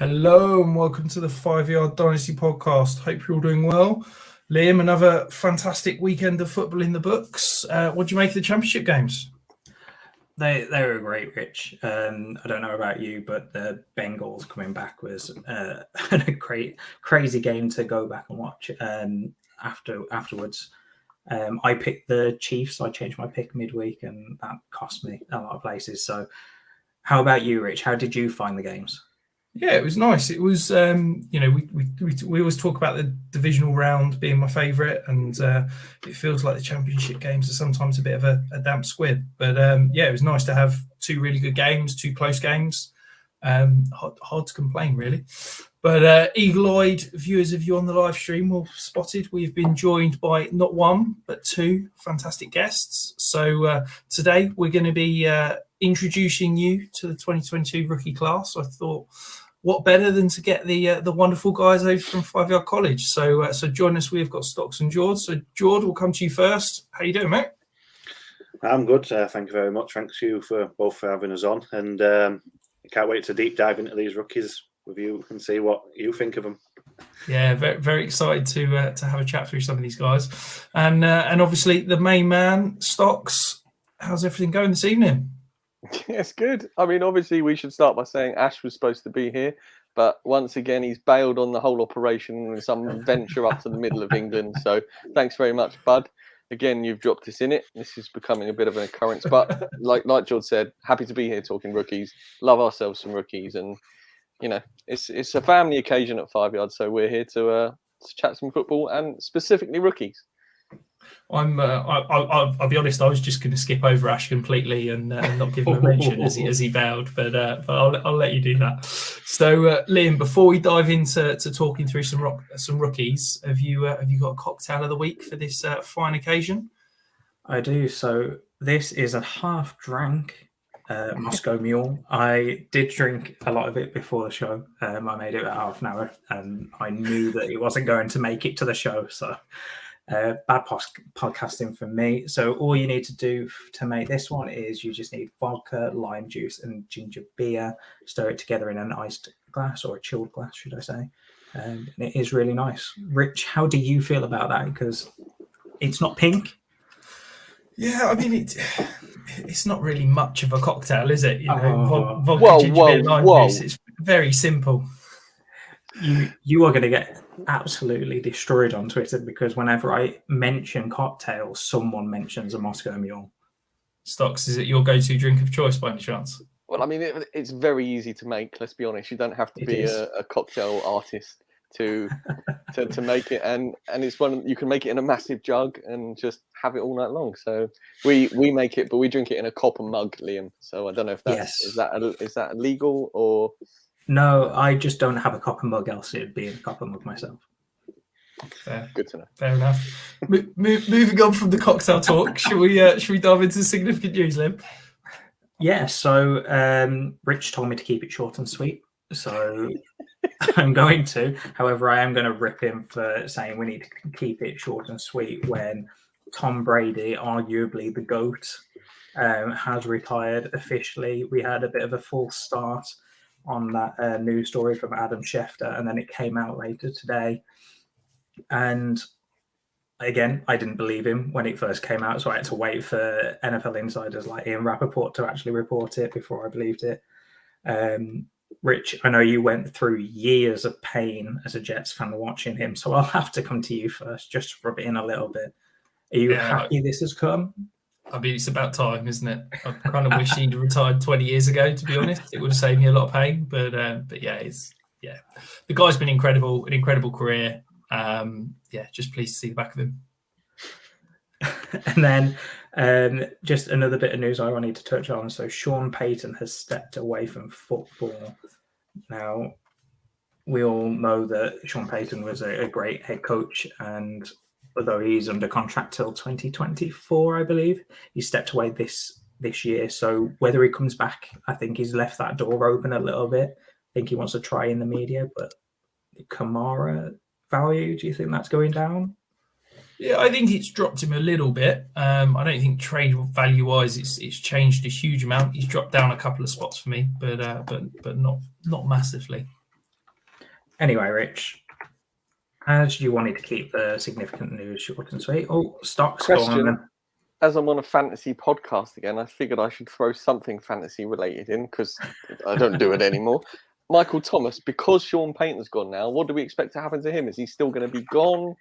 Hello and welcome to the 5 Yard Dynasty podcast. Hope you're all doing well. Liam, another fantastic weekend of football in the books. What do you make of the championship games? They were great, Rich. I don't know about you, but the Bengals coming back was a crazy game to go back and watch. Afterwards, I picked the Chiefs. I changed my pick midweek, and that cost me a lot of places. So, how about you, Rich? How did you find the games? Yeah, it was nice. It was, we always talk about the divisional round being my favourite, and it feels like the championship games are sometimes a bit of a damp squib. But it was nice to have two really good games, two close games. Hard to complain, really. But eagle-eyed viewers of you on the live stream will have spotted we've been joined by not one, but two fantastic guests. So today we're going to be introducing you to the 2022 rookie class. I thought, what better than to get the wonderful guys over from 5 Yard College. So join us. We've got Stocks and Jord. So Jord, we'll come to you first. How you doing, mate? I'm good. Thank you very much. Thanks to you for having us on. And I can't wait to deep dive into these rookies with you and see what you think of them. Yeah, very, very excited to have a chat through some of these guys. And obviously the main man, Stocks. How's everything going this evening? It's good. I mean, obviously, we should start by saying Ash was supposed to be here, but once again, he's bailed on the whole operation in some venture up to the middle of England. So thanks very much, bud. Again, you've dropped us in it. This is becoming a bit of an occurrence, but like George said, happy to be here talking rookies. Love ourselves some rookies, and you know, it's a family occasion at 5 Yards, so we're here to chat some football and specifically rookies. I'll be honest. I was just going to skip over Ash completely and not give him a mention as he bowed, but I'll let you do that. So, Liam, before we dive into talking through some rookies, have you got a cocktail of the week for this fine occasion? I do. So this is a half-drank Moscow Mule. I did drink a lot of it before the show. I made it about half an hour, and I knew that it wasn't going to make it to the show, so. Bad podcasting from me. So all you need to do to make this one is you just need vodka, lime juice, and ginger beer. Stir it together in an iced glass, or a chilled glass, should I say? And it is really nice. Rich, how do you feel about that? Because it's not pink. Yeah, I mean it's not really much of a cocktail, is it? You know, vodka, ginger beer, lime juice. It's very simple. You are going to get absolutely destroyed on Twitter because whenever I mention cocktails, someone mentions a Moscow Mule. Stocks, is it your go-to drink of choice by any chance? Well, I mean, it's very easy to make. Let's be honest. You don't have to be a cocktail artist to make it, and it's one you can make it in a massive jug and just have it all night long. So we make it, but we drink it in a copper mug, Liam. So I don't know if that's is that illegal or. No, I just don't have a copper mug, else it'd be in a copper mug myself. Fair. Good to know. Fair enough. Moving on from the cocktail talk, should we dive into significant news, Lim? Yeah, so Rich told me to keep it short and sweet, so I'm going to. However, I am going to rip him for saying we need to keep it short and sweet when Tom Brady, arguably the GOAT, has retired officially. We had a bit of a false start on that news story from Adam Schefter, and then it came out later today. And again, I didn't believe him when it first came out, so I had to wait for NFL insiders like Ian Rappaport to actually report it before I believed it. Rich, I know you went through years of pain as a Jets fan watching him, so I'll have to come to you first, just to rub it in a little bit. Are you happy this has come? I mean, it's about time, isn't it? I kind of wish he'd retired 20 years ago, to be honest. It would have saved me a lot of pain. But yeah, the guy's been incredible, an incredible career. Just pleased to see the back of him. And then just another bit of news I wanted to touch on. So Sean Payton has stepped away from football. Now, we all know that Sean Payton was a great head coach, and although he's under contract till 2024, I believe, he stepped away this year. So whether he comes back, I think he's left that door open a little bit. I think he wants to try in the media, but Kamara value, do you think that's going down? Yeah, I think it's dropped him a little bit. I don't think trade value wise it's changed a huge amount. He's dropped down a couple of spots for me, but not massively. Anyway, Rich, as you wanted to keep the significant news short and sweet, stocks go on Question. then. As I'm on a fantasy podcast again, I figured I should throw something fantasy related in because I don't do it anymore. Michael Thomas, because Sean Payton's gone now, what do we expect to happen to him? Is he still going to be gone?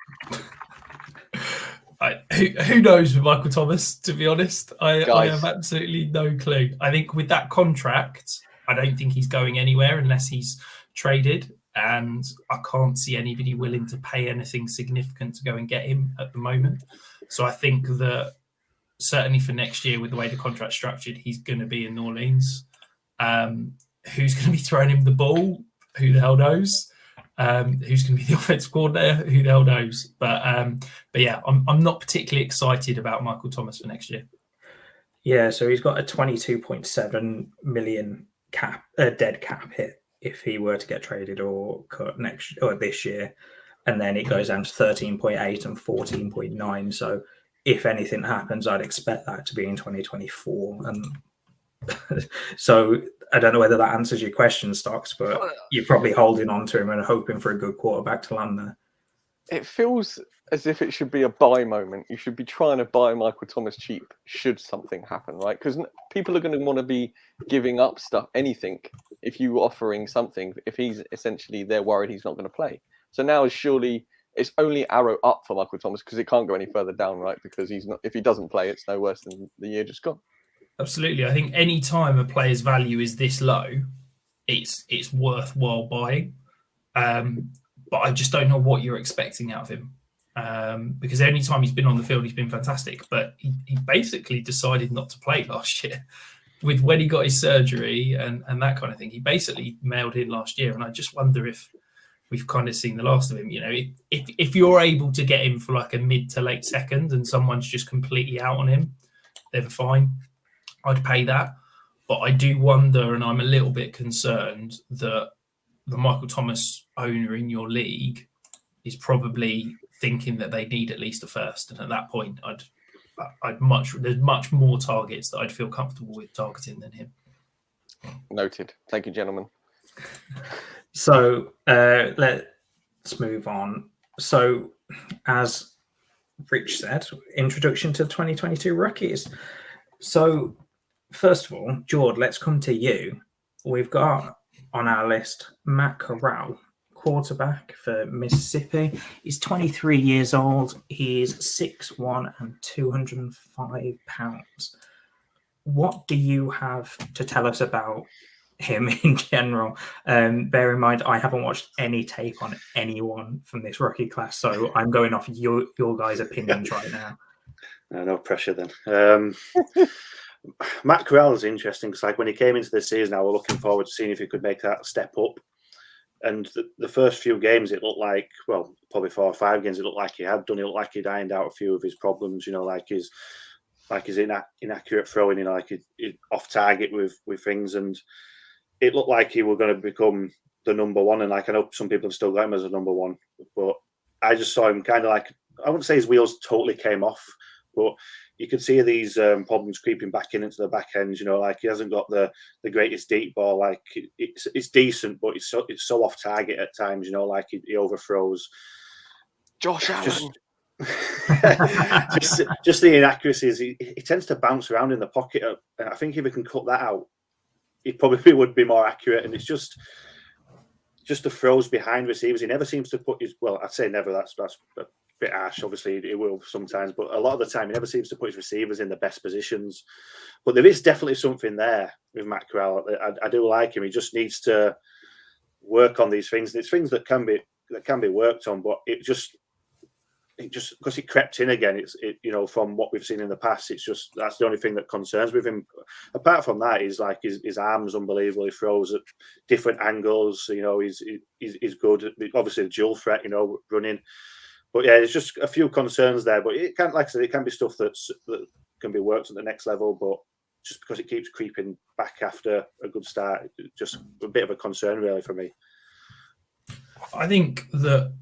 Who knows with Michael Thomas, to be honest? I Guys. have absolutely no clue. I think with that contract, I don't think he's going anywhere unless he's traded. And I can't see anybody willing to pay anything significant to go and get him at the moment. So I think that certainly for next year, with the way the contract's structured, he's going to be in New Orleans. Who's going to be throwing him the ball? Who the hell knows? Who's going to be the offensive coordinator? Who the hell knows? But yeah, I'm not particularly excited about Michael Thomas for next year. Yeah, so he's got a 22.7 million dead cap hit if he were to get traded or cut this year, and then it goes down to 13.8 and 14.9. So if anything happens, I'd expect that to be in 2024. And so I don't know whether that answers your question, Stocks, but you're probably holding on to him and hoping for a good quarterback to land there. It feels as if it should be a buy moment. You should be trying to buy Michael Thomas cheap should something happen, right? Because people are going to want to be giving up anything, if you're offering something, if he's essentially, they're worried he's not going to play. So now it's only arrow up for Michael Thomas because it can't go any further down, right? Because if he doesn't play, it's no worse than the year just gone. Absolutely. I think any time a player's value is this low, it's worthwhile buying. But I just don't know what you're expecting out of him. Because any time he's been on the field, he's been fantastic. But he basically decided not to play last year with when he got his surgery and that kind of thing. He basically mailed in last year. And I just wonder if we've kind of seen the last of him. You know, if you're able to get him for like a mid to late second and someone's just completely out on him, they're fine. I'd pay that. But I do wonder, and I'm a little bit concerned that the Michael Thomas owner in your league is probably thinking that they need at least a first. And at that point, there's much more targets that I'd feel comfortable with targeting than him. Noted. Thank you, gentlemen. So let's move on. So as Rich said, introduction to 2022 rookies. So first of all, Jord, let's come to you. We've got on our list Matt Corral, quarterback for Mississippi. He's 23 years old. He's 6'1" and 205 pounds. What do you have to tell us about him in general? Bear in mind, I haven't watched any tape on anyone from this rookie class, so I'm going off your guys' opinions right now. No pressure then. Matt Corral is interesting because, like, when he came into this season, I was looking forward to seeing if he could make that step up. And the first few games, it looked like, well, probably 4 or 5 games, it looked like he had done. It looked like he'd ironed out a few of his problems, you know, like his inaccurate throwing, you know, like he off target with things. And it looked like he was going to become the number one. And like, I know some people have still got him as a number one, but I just saw him kind of like, I wouldn't say his wheels totally came off, but you could see these problems creeping back into the back end. You know, like he hasn't got the greatest deep ball. Like it's decent, but it's so off target at times. You know, like he overthrows. Josh Allen. Just the inaccuracies. He tends to bounce around in the pocket. And I think if he can cut that out, he probably would be more accurate. And it's just the throws behind receivers. He never seems to put his. Well, I'd say never. That's a bit harsh. Obviously, it will sometimes, but a lot of the time, he never seems to put his receivers in the best positions. But there is definitely something there with Matt Corral. I do like him. He just needs to work on these things. It's things that can be worked on, but it just because it crept in again. You know, from what we've seen in the past, that's the only thing that concerns with him. Apart from that, he's like his arms unbelievable. He throws at different angles. You know, he's good. Obviously, the dual threat. You know, running. But yeah, there's just a few concerns there. But it can, like I said, it can be stuff that can be worked at the next level. But just because it keeps creeping back after a good start, just a bit of a concern really for me. I think that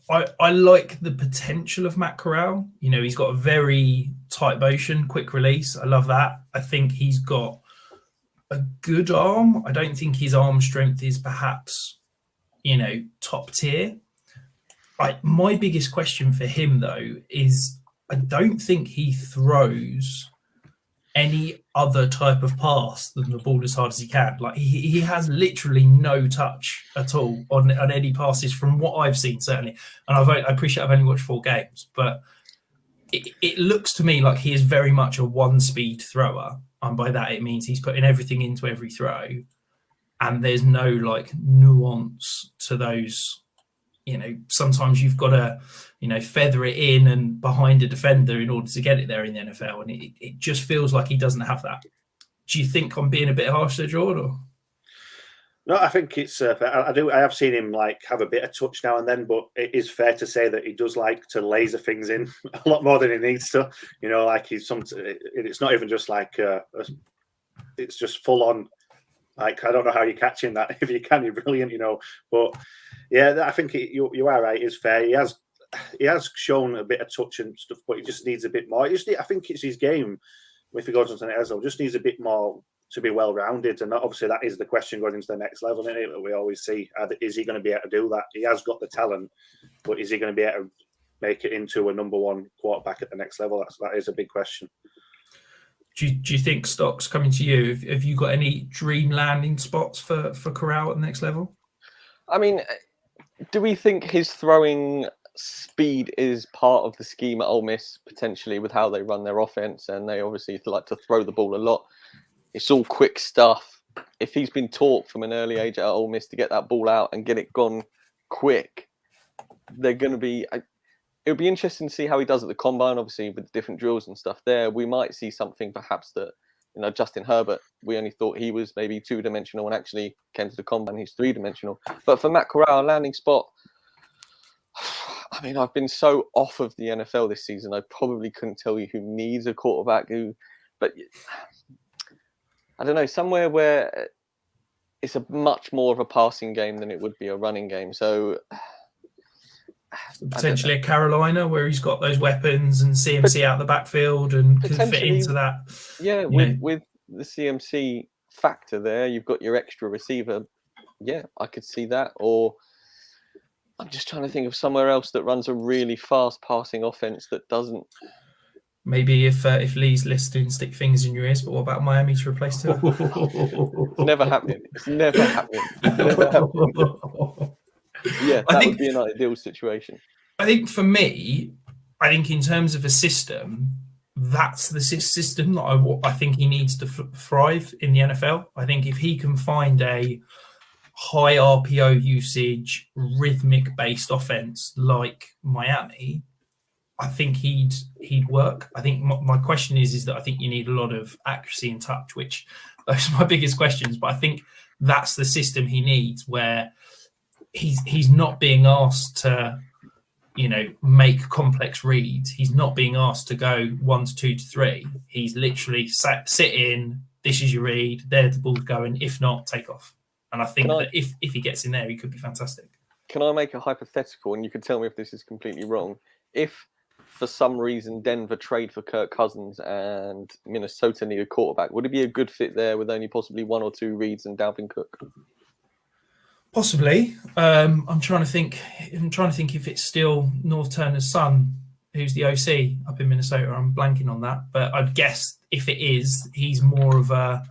I like the potential of Matt Corral. You know, he's got a very tight motion, quick release. I love that. I think he's got a good arm. I don't think his arm strength is perhaps top tier. My biggest question for him though is I don't think he throws any other type of pass than the ball as hard as he can. Like he has literally no touch at all on any passes from what I've seen, certainly. And I appreciate I've only watched 4 games, but it looks to me like he is very much a one-speed thrower. And by that, it means he's putting everything into every throw. And there's no like nuance to those. Sometimes you've got to, feather it in and behind a defender in order to get it there in the NFL. And it just feels like he doesn't have that. Do you think I'm being a bit harsh there, Jordan? No, I think it's I have seen him like have a bit of touch now and then, but it is fair to say that he does like to laser things in a lot more than he needs to. Like it's not even just like it's just full on. Like I don't know how you're catching that. If you can, you're brilliant. But yeah, I think you are right. It's fair. He has shown a bit of touch and stuff, but he just needs a bit more. I think it's his game. If he goes on to the next level, just needs a bit more to be well-rounded, and obviously that is the question going into the next level, isn't it? We always see, is he going to be able to do that? He has got the talent, but is he going to be able to make it into a number 1 quarterback at the next level? That is a big question. Do you think Stocks coming to you? Have you got any dream landing spots for Corral at the next level? I mean, do we think his throwing speed is part of the scheme at Ole Miss, potentially, with how they run their offense? And they obviously like to throw the ball a lot. It's all quick stuff. If he's been taught from an early age at Ole Miss to get that ball out and get it gone quick, they're going to be... It'll be interesting to see how he does at the combine, obviously, with the different drills and stuff there. We might see something perhaps that, Justin Herbert, we only thought he was maybe 2-dimensional and actually came to the combine, he's 3-dimensional. But for Matt Corral, landing spot, I mean, I've been so off of the NFL this season, I probably couldn't tell you who needs a quarterback but I don't know, somewhere where it's a much more of a passing game than it would be a running game. So potentially a Carolina where he's got those weapons and CMC out the backfield and can fit into that. Yeah, with the CMC factor there, you've got your extra receiver. Yeah, I could see that. Or I'm just trying to think of somewhere else that runs a really fast passing offense that doesn't. Maybe if Lee's listening, stick fingers in your ears. But what about Miami to replace Tua? It's never happening. It's never happening. Never happening. Yeah, that would be an ideal situation. I think for me, in terms of a system, that's the system that I think he needs to thrive in the NFL. I think if he can find a high RPO usage, rhythmic-based offense like Miami, I think he'd work. I think my question is that I think you need a lot of accuracy and touch, which those are my biggest questions. But I think that's the system he needs, where he's not being asked to, make complex reads. He's not being asked to go 1 to 2 to 3. He's literally sit in. This is your read. There the ball's going. If not, take off. And I think that if he gets in there, he could be fantastic. Can I make a hypothetical, and you can tell me if this is completely wrong? If for some reason Denver trade for Kirk Cousins and Minnesota need a quarterback, would it be a good fit there with only possibly 1 or 2 reads and Dalvin Cook? Possibly. I'm trying to think if it's still North Turner's son who's the OC up in Minnesota. I'm blanking on that, but I'd guess if it is, he's more of a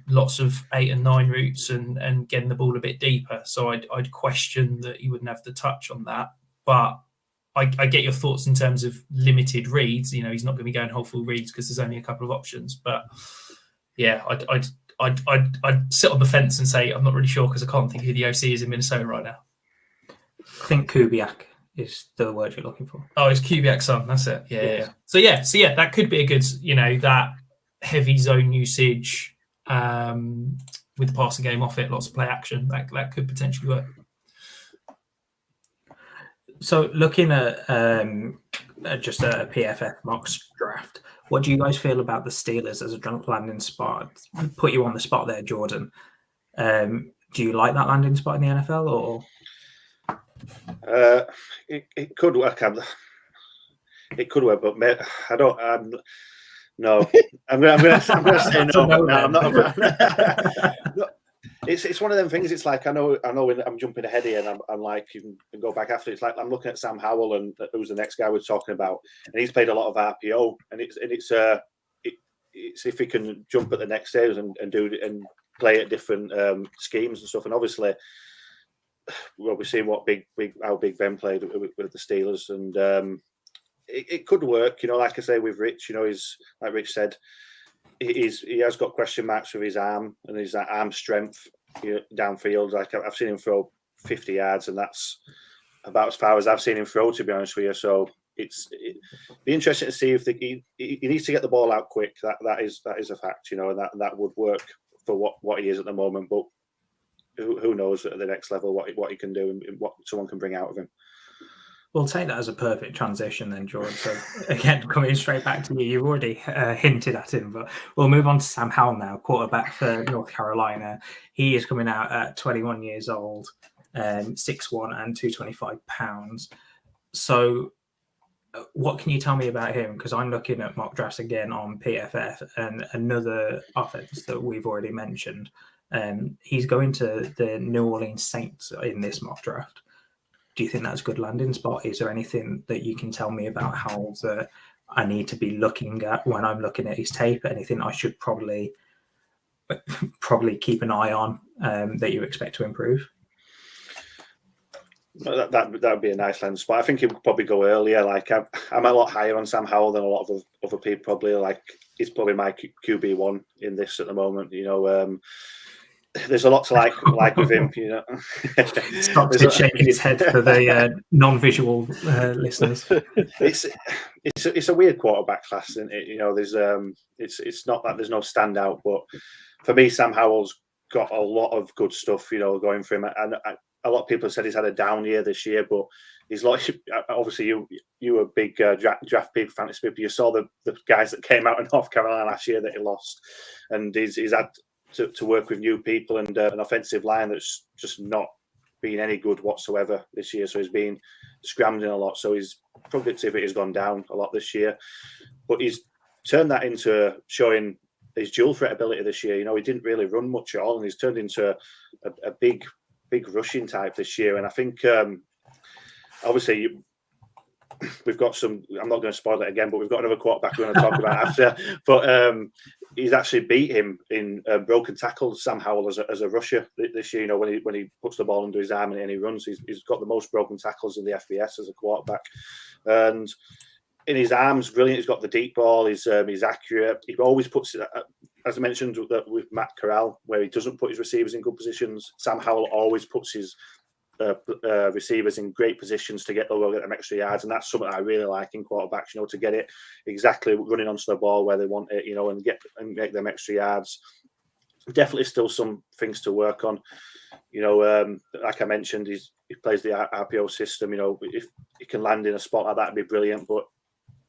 lots of 8 and 9 routes and getting the ball a bit deeper. So I'd question that he wouldn't have the touch on that. But I get your thoughts in terms of limited reads. He's not going to be going whole full reads because there's only a couple of options. But yeah, I'd sit on the fence and say I'm not really sure because I can't think who the OC is in Minnesota right now. I think Kubiak is the word you're looking for. Oh, it's Kubiak's son. That's it. Yeah. So that could be a good, that heavy zone usage with the passing game off it, lots of play action. That could potentially work. So looking at just a PFF mocks draft, what do you guys feel about the Steelers as a landing spot? Put you on the spot there, Jordan. Do you like that landing spot in the NFL, or? It could work. It could work, but I don't. No, I'm going to say no. I'm not. It's one of them things. It's like I know when I'm jumping ahead here, and I'm like, you can go back after. It's like I'm looking at Sam Howell, and who's the next guy we're talking about, and he's played a lot of RPO, and it's if he can jump at the next stage and do and play at different schemes and stuff, and obviously, well, we've seen how Big Ben played with the Steelers, and it could work. Like I say with Rich, he's like Rich said. He has got question marks with his arm and his arm strength downfield. Like I've seen him throw 50 yards, and that's about as far as I've seen him throw, to be honest with you. So it'd be interesting to see if he needs to get the ball out quick. That is a fact, and that would work for what he is at the moment. But who knows at the next level what he can do and what someone can bring out of him. We'll take that as a perfect transition then, George. So again, coming straight back to you, you've already hinted at him, but we'll move on to Sam Howell now, quarterback for North Carolina. He is coming out at 21 years old, 6'1" and 225 pounds. So what can you tell me about him? Because I'm looking at mock drafts again on PFF, and another offense that we've already mentioned. He's going to the New Orleans Saints in this mock draft. Do you think that's a good landing spot? Is there anything that you can tell me about Howell that I need to be looking at when I'm looking at his tape? Anything I should probably keep an eye on that you expect to improve? That would be a nice landing spot. I think he would probably go earlier. Like I'm a lot higher on Sam Howell than a lot of other people. Probably like he's probably my QB1 in this at the moment. There's a lot to like with him, Stocks is shaking his head for the non-visual listeners. It's a weird quarterback class, isn't it? It's not that there's no standout, but for me, Sam Howell's got a lot of good stuff, going for him. And a lot of people have said he's had a down year this year, but he's like, obviously you were a big draft pick, fantasy people. You saw the guys that came out in North Carolina last year that he lost, and he's had to work with new people and an offensive line that's just not been any good whatsoever this year. So he's been scrambling a lot. So his productivity has gone down a lot this year. But he's turned that into showing his dual threat ability this year. He didn't really run much at all, and he's turned into a big rushing type this year. And I think, obviously, we've got some. I'm not going to spoil it again, but we've got another quarterback we're going to talk about after. But he's actually beat him in broken tackles, Sam Howell, as a rusher this year. When he puts the ball under his arm and he runs, he's got the most broken tackles in the FBS as a quarterback. And in his arms, brilliant. He's got the deep ball. He's accurate. He always puts it, as I mentioned with Matt Corral, where he doesn't put his receivers in good positions. Sam Howell always puts his receivers in great positions to get them extra yards, and that's something I really like in quarterbacks. To get it exactly running onto the ball where they want it, and make them extra yards. Definitely still some things to work on. Like I mentioned, he plays the RPO system. If he can land in a spot like that, it'd be brilliant. But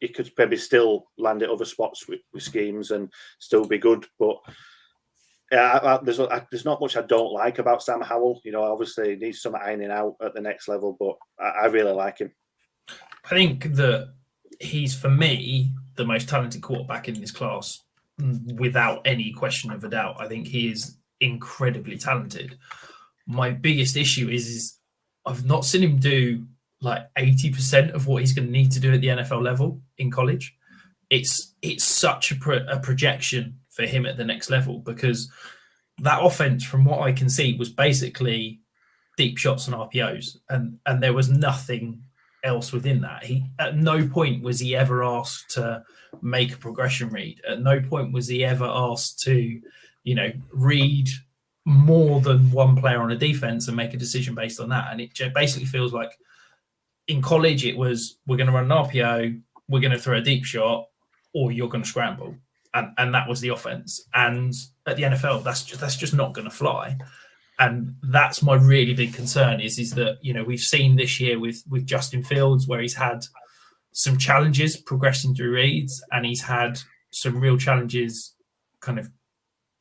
he could maybe still land at other spots with schemes and still be good. But there's not much I don't like about Sam Howell. Obviously he needs some ironing out at the next level, but I really like him. I think that he's, for me, the most talented quarterback in this class, without any question of a doubt. I think he is incredibly talented. My biggest issue is I've not seen him do like 80% of what he's going to need to do at the NFL level in college. It's such a projection for him at the next level, because that offense, from what I can see, was basically deep shots and RPOs, and there was nothing else within that. He, at no point was he ever asked to make a progression read. At no point was he ever asked to, read more than one player on a defense and make a decision based on that. And it basically feels like in college it was, we're going to run an RPO, we're going to throw a deep shot, or you're going to scramble. And that was the offense. And at the NFL, that's just not going to fly. And that's my really big concern is that, we've seen this year with Justin Fields, where he's had some challenges progressing through reads, and he's had some real challenges kind of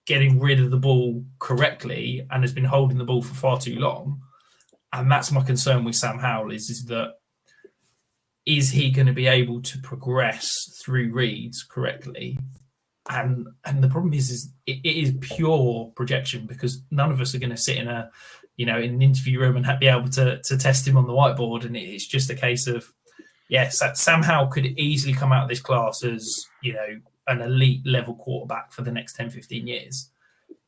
getting rid of the ball correctly, and has been holding the ball for far too long. And that's my concern with Sam Howell is that, is he going to be able to progress through reads correctly And the problem is it is pure projection, because none of us are going to sit in in an interview room and be able to test him on the whiteboard. And it's just a case of, yes, Sam Howell could easily come out of this class as, an elite level quarterback for the next 10, 15 years.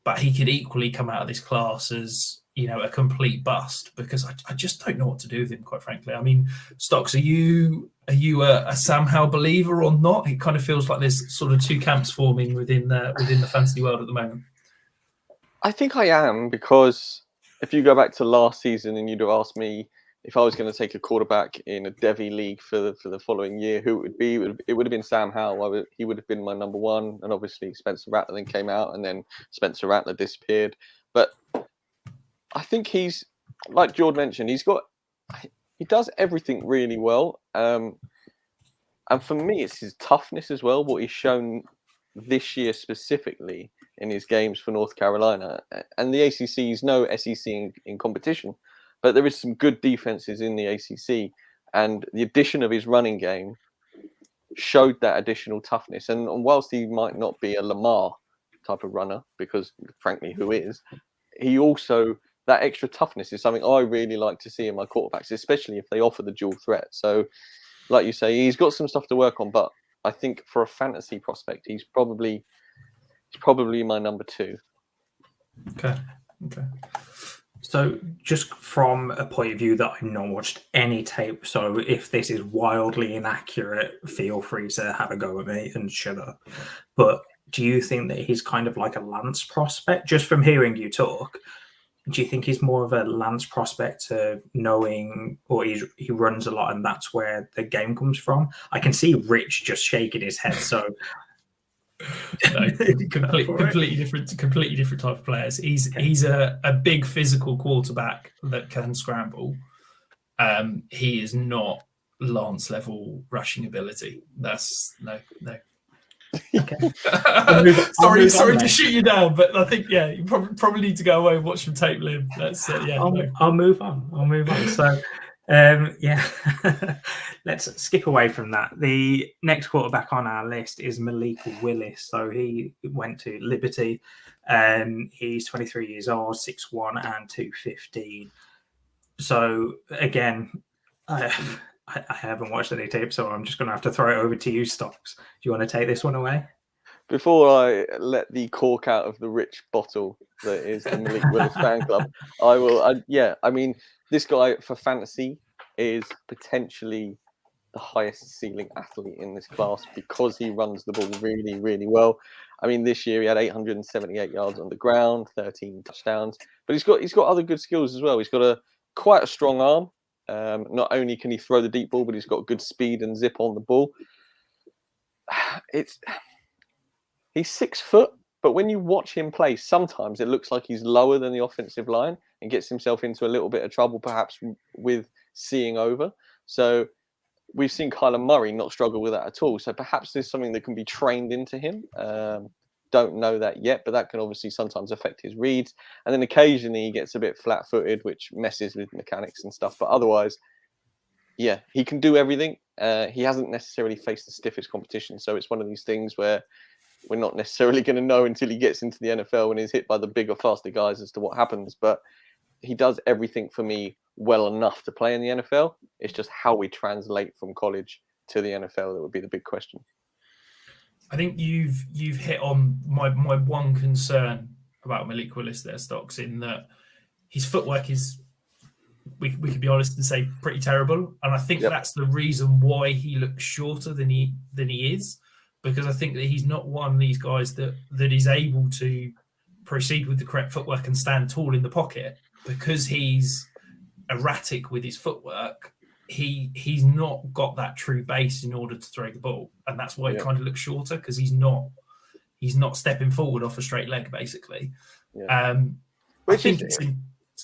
But he could equally come out of this class as, a complete bust, because I just don't know what to do with him, quite frankly. I mean, Stocks, are you a Sam Howell believer or not? It kind of feels like there's sort of two camps forming within the fantasy world at the moment. I think I am, because if you go back to last season and you'd have asked me if I was going to take a quarterback in a Devy league for the following year, who it would be, it would have been Sam Howell. He would have been my number one, and obviously Spencer Rattler then came out, and then Spencer Rattler disappeared. But I think he's, like Jord mentioned, he does everything really well. And for me, it's his toughness as well, what he's shown this year specifically in his games for North Carolina. And the ACC is no SEC in competition, but there is some good defenses in the ACC, and the addition of his running game showed that additional toughness. And whilst he might not be a Lamar type of runner, because frankly, who is, he also, that extra toughness is something I really like to see in my quarterbacks, especially if they offer the dual threat. So, like you say, he's got some stuff to work on, but I think for a fantasy prospect, he's probably my number 2. Okay. So just from a point of view that I've not watched any tape, so if this is wildly inaccurate, feel free to have a go at me and shut up. But do you think that he's kind of like a Lance prospect? Just from hearing you talk, do you think he's more of a Lance prospect to knowing, or he runs a lot and that's where the game comes from? I can see Rich just shaking his head, so... No, completely different type of players. He's a big physical quarterback that can scramble. He is not Lance level rushing ability. That's no. Okay. Sorry to shoot you down, but I think you probably need to go away and watch some tape, Liam. That's I'll move on. So let's skip away from that. The next quarterback on our list is Malik Willis. So he went to Liberty. He's 23 years old, 6'1" and 215. So again, I haven't watched any tape, so I'm just going to have to throw it over to you, Stocks. Do you want to take this one away? Before I let the cork out of the rich bottle that is the Malik Willis fan club, I will. I mean, this guy for fantasy is potentially the highest ceiling athlete in this class because he runs the ball really, really well. I mean, this year he had 878 yards on the ground, 13 touchdowns, but he's got other good skills as well. He's got quite a strong arm. Not only can he throw the deep ball, but he's got good speed and zip on the ball. He's 6 foot, but when you watch him play, sometimes it looks like he's lower than the offensive line and gets himself into a little bit of trouble, perhaps with seeing over. So we've seen Kyler Murray not struggle with that at all. So perhaps there's something that can be trained into him. Don't know that yet, but that can obviously sometimes affect his reads. And then occasionally he gets a bit flat-footed, which messes with mechanics and stuff. But otherwise, yeah, he can do everything. He hasn't necessarily faced the stiffest competition. So it's one of these things where we're not necessarily going to know until he gets into the NFL and is hit by the bigger, faster guys as to what happens. But he does everything for me well enough to play in the NFL. It's just how we translate from college to the NFL that would be the big question. I think you've hit on my one concern about Malik Willis there, Stocks, in that his footwork is, we could be honest and say, pretty terrible. And I think that's the reason why he looks shorter than he is, because I think that he's not one of these guys that is able to proceed with the correct footwork and stand tall in the pocket. Because he's erratic with his footwork, he's not got that true base in order to throw the ball, and that's why he kind of looks shorter, because he's not stepping forward off a straight leg, basically. I think it's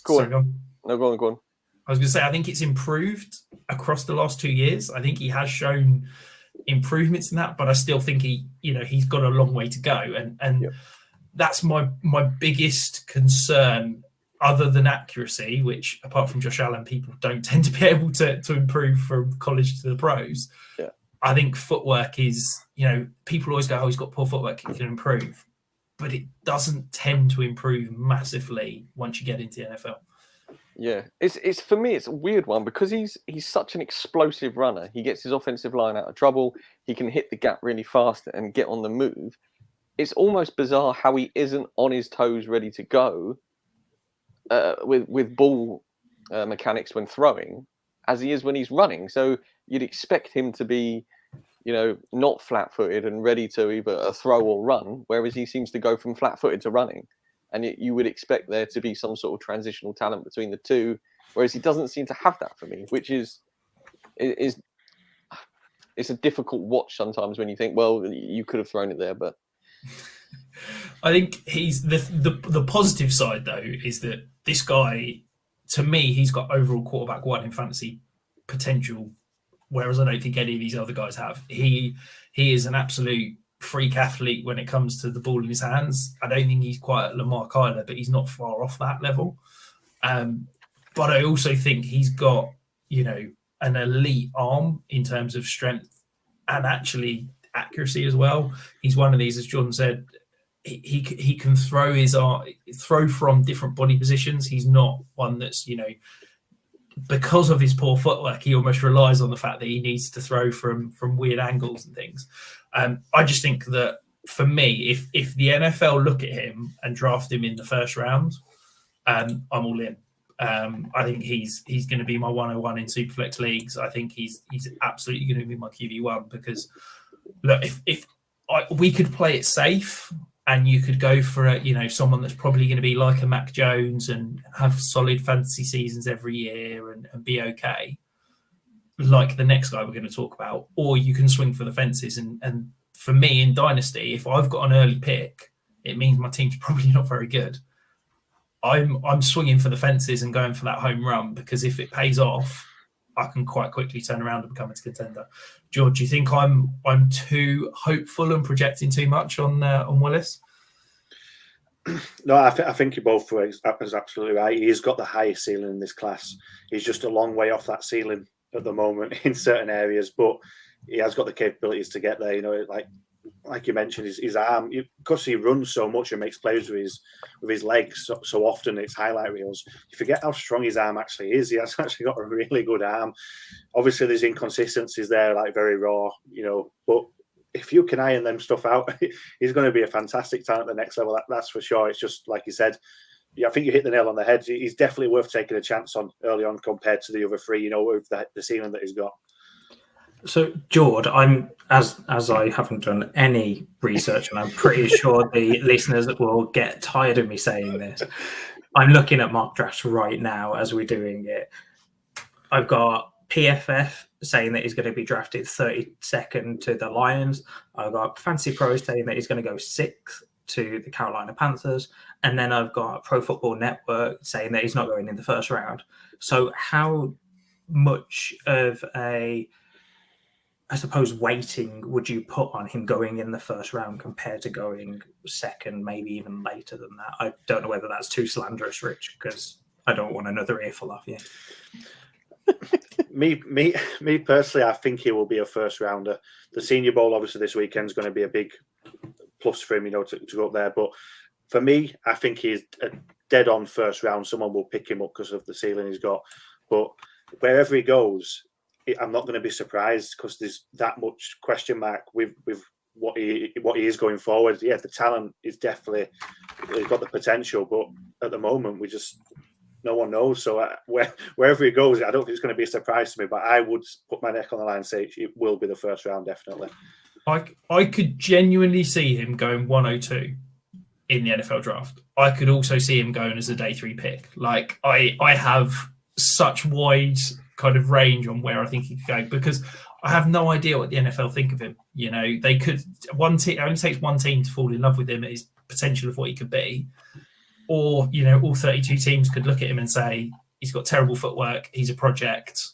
go on. No, go on. I was going to say, I think it's improved across the last 2 years. I think he has shown improvements in that, but I still think he's got a long way to go, and that's my biggest concern. Other than accuracy, which apart from Josh Allen, people don't tend to be able to improve from college to the pros. I think footwork is, people always go, "Oh, he's got poor footwork, he can improve," but it doesn't tend to improve massively once you get into the NFL. Yeah, it's for me, it's a weird one because he's such an explosive runner. He gets his offensive line out of trouble. He can hit the gap really fast and get on the move. It's almost bizarre how he isn't on his toes, ready to go with ball mechanics when throwing, as he is when he's running. So you'd expect him to be, not flat-footed and ready to either throw or run, whereas he seems to go from flat-footed to running. And you would expect there to be some sort of transitional talent between the two, whereas he doesn't seem to have that for me, which is it's a difficult watch sometimes when you think, well, you could have thrown it there, but I think he's the positive side though is that this guy, to me, he's got overall quarterback one in fantasy potential, whereas I don't think any of these other guys have. He is an absolute freak athlete when it comes to the ball in his hands. I don't think he's quite at Lamar Kyler, but he's not far off that level. But I also think he's got, an elite arm in terms of strength and actually accuracy as well. He's one of these, as Jordan said, he can throw his arm, throw from different body positions. He's not one that's, because of his poor footwork, he almost relies on the fact that he needs to throw from weird angles and things. I just think that for me, if the NFL look at him and draft him in the first round, I'm all in. I think he's going to be my 101 in Superflex leagues. I think he's absolutely going to be my QB1 because look, if we could play it safe and you could go for someone that's probably going to be like a Mac Jones and have solid fantasy seasons every year and be okay, like the next guy we're going to talk about, or you can swing for the fences. And for me in Dynasty, if I've got an early pick, it means my team's probably not very good. I'm swinging for the fences and going for that home run because if it pays off, I can quite quickly turn around and become a contender. George, do you think I'm too hopeful and projecting too much on Willis? No, I think you both were absolutely right. He's got the highest ceiling in this class. He's just a long way off that ceiling at the moment in certain areas, but he has got the capabilities to get there. Like you mentioned, his arm, because he runs so much and makes plays with his legs so often, it's highlight reels. You forget how strong his arm actually is. He has actually got a really good arm. Obviously, there's inconsistencies there, like very raw, but if you can iron them stuff out, he's going to be a fantastic talent at the next level. That's for sure. It's just like you said. Yeah, I think you hit the nail on the head. He's definitely worth taking a chance on early on compared to the other three, with the ceiling that he's got. So, Jord, as I haven't done any research, and I'm pretty sure the listeners will get tired of me saying this. I'm looking at mock drafts right now as we're doing it. I've got PFF saying that he's going to be drafted 32nd to the Lions. I've got Fantasy Pros saying that he's going to go 6th to the Carolina Panthers. And then I've got Pro Football Network saying that he's not going in the first round. So how much of weighting would you put on him going in the first round compared to going second, maybe even later than that? I don't know whether that's too slanderous, Rich, because I don't want another earful off you. Me personally, I think he will be a first rounder. The Senior Bowl, obviously, this weekend is going to be a big plus for him, to go up there. But for me, I think he's a dead on first round. Someone will pick him up because of the ceiling he's got. But wherever he goes, I'm not going to be surprised because there's that much question mark with what he is going forward. Yeah, the talent is definitely, he's got the potential, but at the moment no one knows. So wherever he goes, I don't think it's going to be a surprise to me. But I would put my neck on the line and say it will be the first round, definitely. I could genuinely see him going 102 in the NFL draft. I could also see him going as a day 3 pick. Like I have such wide kind of range on where I think he could go because I have no idea what the NFL think of him. They could it only takes one team to fall in love with him at his potential of what he could be. Or, all 32 teams could look at him and say, he's got terrible footwork, he's a project,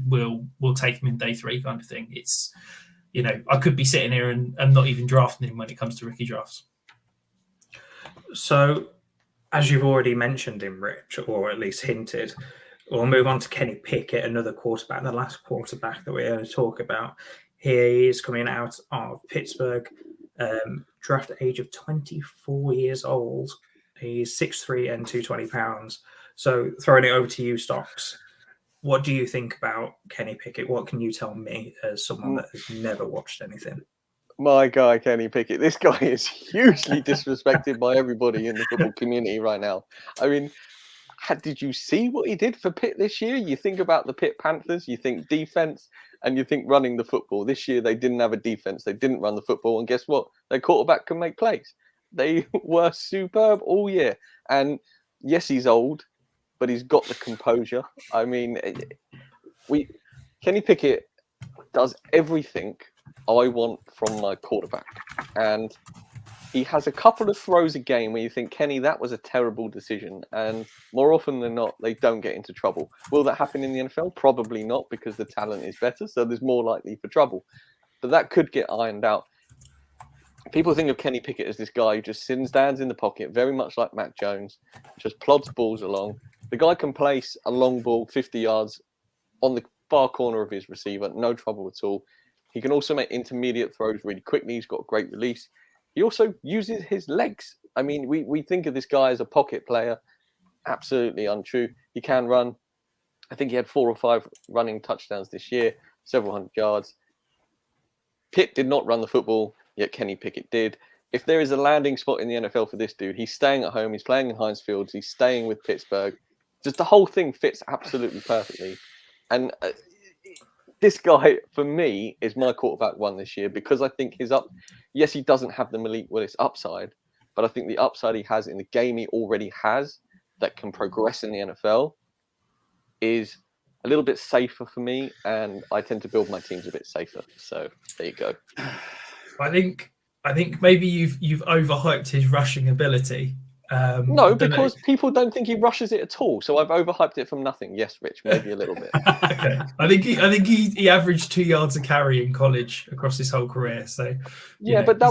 we'll take him in day 3 kind of thing. It's, I could be sitting here and not even drafting him when it comes to rookie drafts. So, as you've already mentioned him, Rich, or at least hinted, we'll move on to Kenny Pickett, another quarterback, the last quarterback that we're going to talk about. He is coming out of Pittsburgh, draft age of 24 years old. He's 6'3" and 220 pounds. So throwing it over to you, Stocks. What do you think about Kenny Pickett? What can you tell me as someone that has never watched anything? My guy, Kenny Pickett. This guy is hugely disrespected by everybody in the football community right now. I mean, did you see what he did for Pitt this year? You think about the Pitt Panthers, you think defense, and you think running the football. This year, they didn't have a defense. They didn't run the football. And guess what? Their quarterback can make plays. They were superb all year. And yes, he's old, but he's got the composure. I mean, Kenny Pickett does everything I want from my quarterback. And he has a couple of throws a game where you think, Kenny, that was a terrible decision. And more often than not, they don't get into trouble. Will that happen in the NFL? Probably not, because the talent is better. So there's more likely for trouble. But that could get ironed out. People think of Kenny Pickett as this guy who just stands in the pocket, very much like Mac Jones, just plods balls along. The guy can place a long ball 50 yards on the far corner of his receiver, no trouble at all. He can also make intermediate throws really quickly. He's got great release. He also uses his legs. I mean, we think of this guy as a pocket player. Absolutely untrue. He can run. I think he had 4 or 5 running touchdowns this year, several hundred yards. Pitt did not run the football, yet Kenny Pickett did. If there is a landing spot in the NFL for this dude, he's staying at home. He's playing in Heinz Fields. He's staying with Pittsburgh. Just the whole thing fits absolutely perfectly. And this guy, for me, is my quarterback one this year because I think yes, he doesn't have the Malik Willis upside, but I think the upside he has in the game he already has that can progress in the NFL is a little bit safer for me, and I tend to build my teams a bit safer. So there you go. I think maybe you've overhyped his rushing ability. No, because people don't think he rushes it at all. So I've overhyped it from nothing. Yes, Rich, maybe a little bit. Okay, I think he averaged 2 yards a carry in college across his whole career. So yeah, but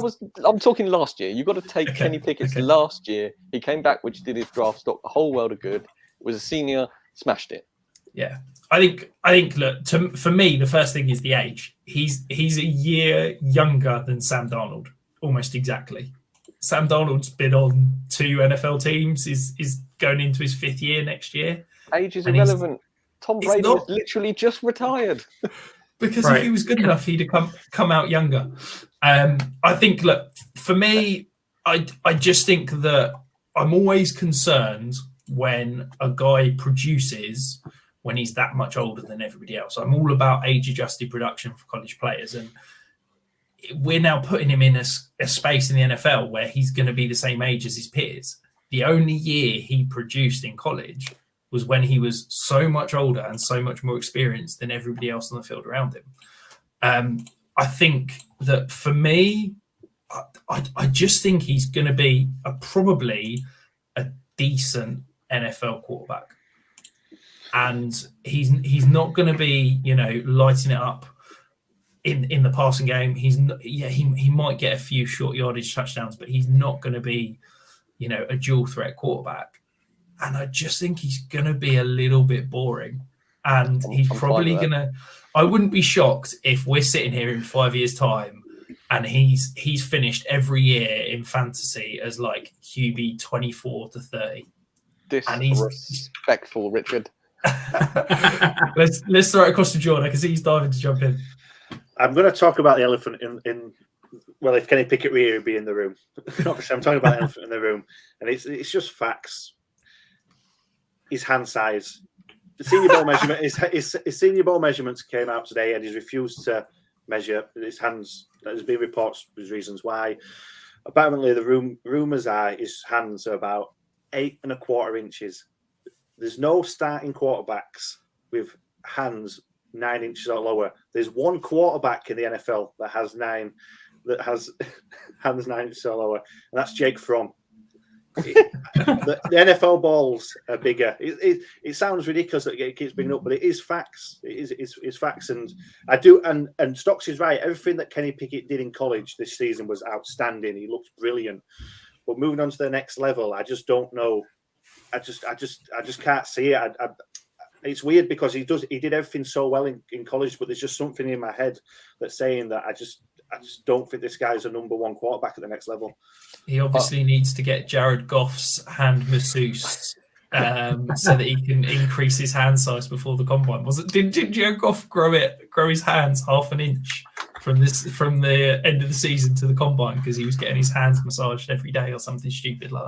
I'm talking last year. You've got to take Kenny Pickett's last year. He came back, which did his draft stock a whole world of good. Was a senior, smashed it. Yeah, I think. Look, for me, the first thing is the age. He's a year younger than Sam Darnold, almost exactly. Sam Darnold's been on 2 NFL teams. Is going into his 5th year next year. Age is irrelevant. Tom Brady is literally just retired. Because if he was good enough, he'd have come out younger. I think. Look, for me, I just think that I'm always concerned when a guy produces when he's that much older than everybody else. I'm all about age-adjusted production for college players, and we're now putting him in a space in the NFL where he's going to be the same age as his peers. The only year he produced in college was when he was so much older and so much more experienced than everybody else on the field around him. I think that for me, I just think he's going to be probably a decent NFL quarterback. And he's not going to be, lighting it up in the passing game. He might get a few short yardage touchdowns, but he's not going to be, a dual threat quarterback. And I just think he's going to be a little bit boring. And he's probably going to. I wouldn't be shocked if we're sitting here in 5 years' time and he's finished every year in fantasy as like QB 24 to 30. Disrespectful, Richard. Let's throw it across to Jordan. I can see he's diving to jump in. I'm going to talk about the elephant in well, if Kenny Pickett were here, he'd be in the room. Obviously, I'm talking about the elephant in the room, and it's just facts. His hand size, the senior ball measurement, his senior ball measurements came out today, and he's refused to measure his hands. There's been reports with reasons why. Apparently, the rumors are his hands are about 8 1/4 inches. There's no starting quarterbacks with hands 9 inches or lower. There's one quarterback in the NFL that has hands 9 inches or lower, and that's Jake Fromm. The NFL balls are bigger. It sounds ridiculous that it keeps bringing up, but it is facts. It's facts, and I do. And Stocks is right. Everything that Kenny Pickett did in college this season was outstanding. He looked brilliant. But moving on to the next level, I just don't know. I just can't see it. it's weird because he did everything so well in college, but there's just something in my head that's saying that I just don't think this guy's a number one quarterback at the next level. He obviously needs to get Jared Goff's hand masseuse so that he can increase his hand size before the combine. Did Jared Goff grow his hands half an inch from the end of the season to the combine because he was getting his hands massaged every day or something stupid like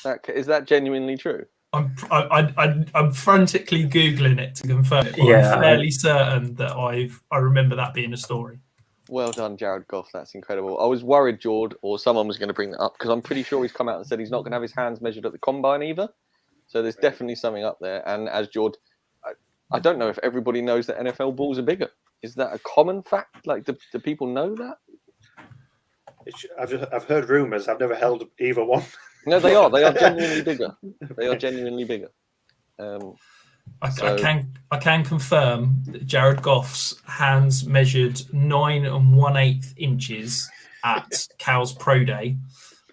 that? Is that genuinely true? I'm frantically googling it to confirm it, but I'm fairly certain that I remember that being a story. Well done, Jared Goff. That's incredible. I was worried, Jord, or someone was going to bring that up because I'm pretty sure he's come out and said he's not going to have his hands measured at the combine either. So there's definitely something up there. And as Jord, I don't know if everybody knows that NFL balls are bigger. Is that a common fact? Like, do people know that? I've heard rumours. I've never held either one. No, they are. They are genuinely bigger. They are genuinely bigger. I can confirm that Jared Goff's hands measured 9 1/8 inches at Cal's Pro Day,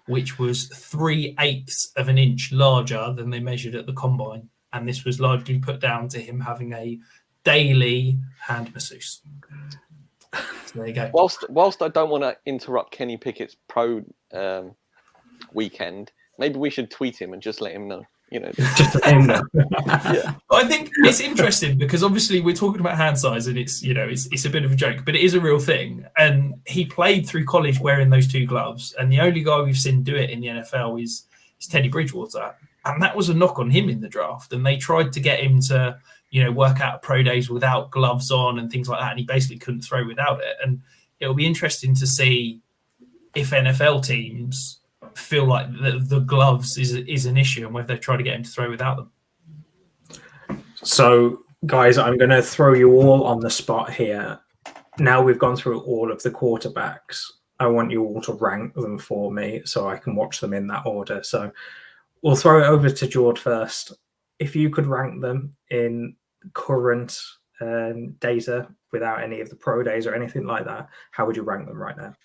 which was 3/8 of an inch larger than they measured at the combine, and this was largely put down to him having a daily hand masseuse. So there you go. Whilst I don't want to interrupt Kenny Pickett's pro weekend, maybe we should tweet him and just let him know. Just let him know. Yeah. I think it's interesting because obviously we're talking about hand size and it's a bit of a joke, but it is a real thing. And he played through college wearing those two gloves, and the only guy we've seen do it in the NFL is Teddy Bridgewater, and that was a knock on him in the draft. And they tried to get him to work out pro days without gloves on and things like that, and he basically couldn't throw without it. And it'll be interesting to see if NFL teams feel like the gloves is an issue and whether they try to get him to throw without them. So, guys, I'm going to throw you all on the spot here. Now we've gone through all of the quarterbacks. I want you all to rank them for me so I can watch them in that order. So we'll throw it over to Jord first. If you could rank them in current data without any of the pro days or anything like that, how would you rank them right now?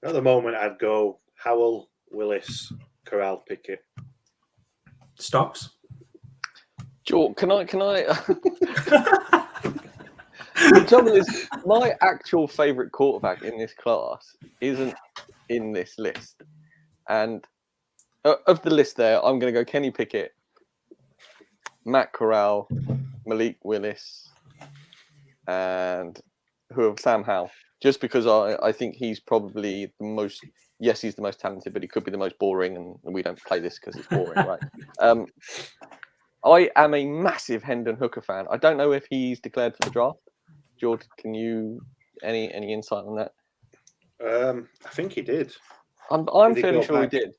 At the moment, I'd go Howell, Willis, Corral, Pickett. Stocks? Jord, can I? The trouble is, my actual favourite quarterback in this class isn't in this list. And of the list there, I'm going to go Kenny Pickett, Matt Corral, Malik Willis, and Sam Howell. Just because I think he's probably the most... Yes, he's the most talented, but he could be the most boring, and we don't play this because it's boring, right? I am a massive Hendon Hooker fan. I don't know if he's declared for the draft. Jord, can you any insight on that? I think he did. I'm fairly sure he did.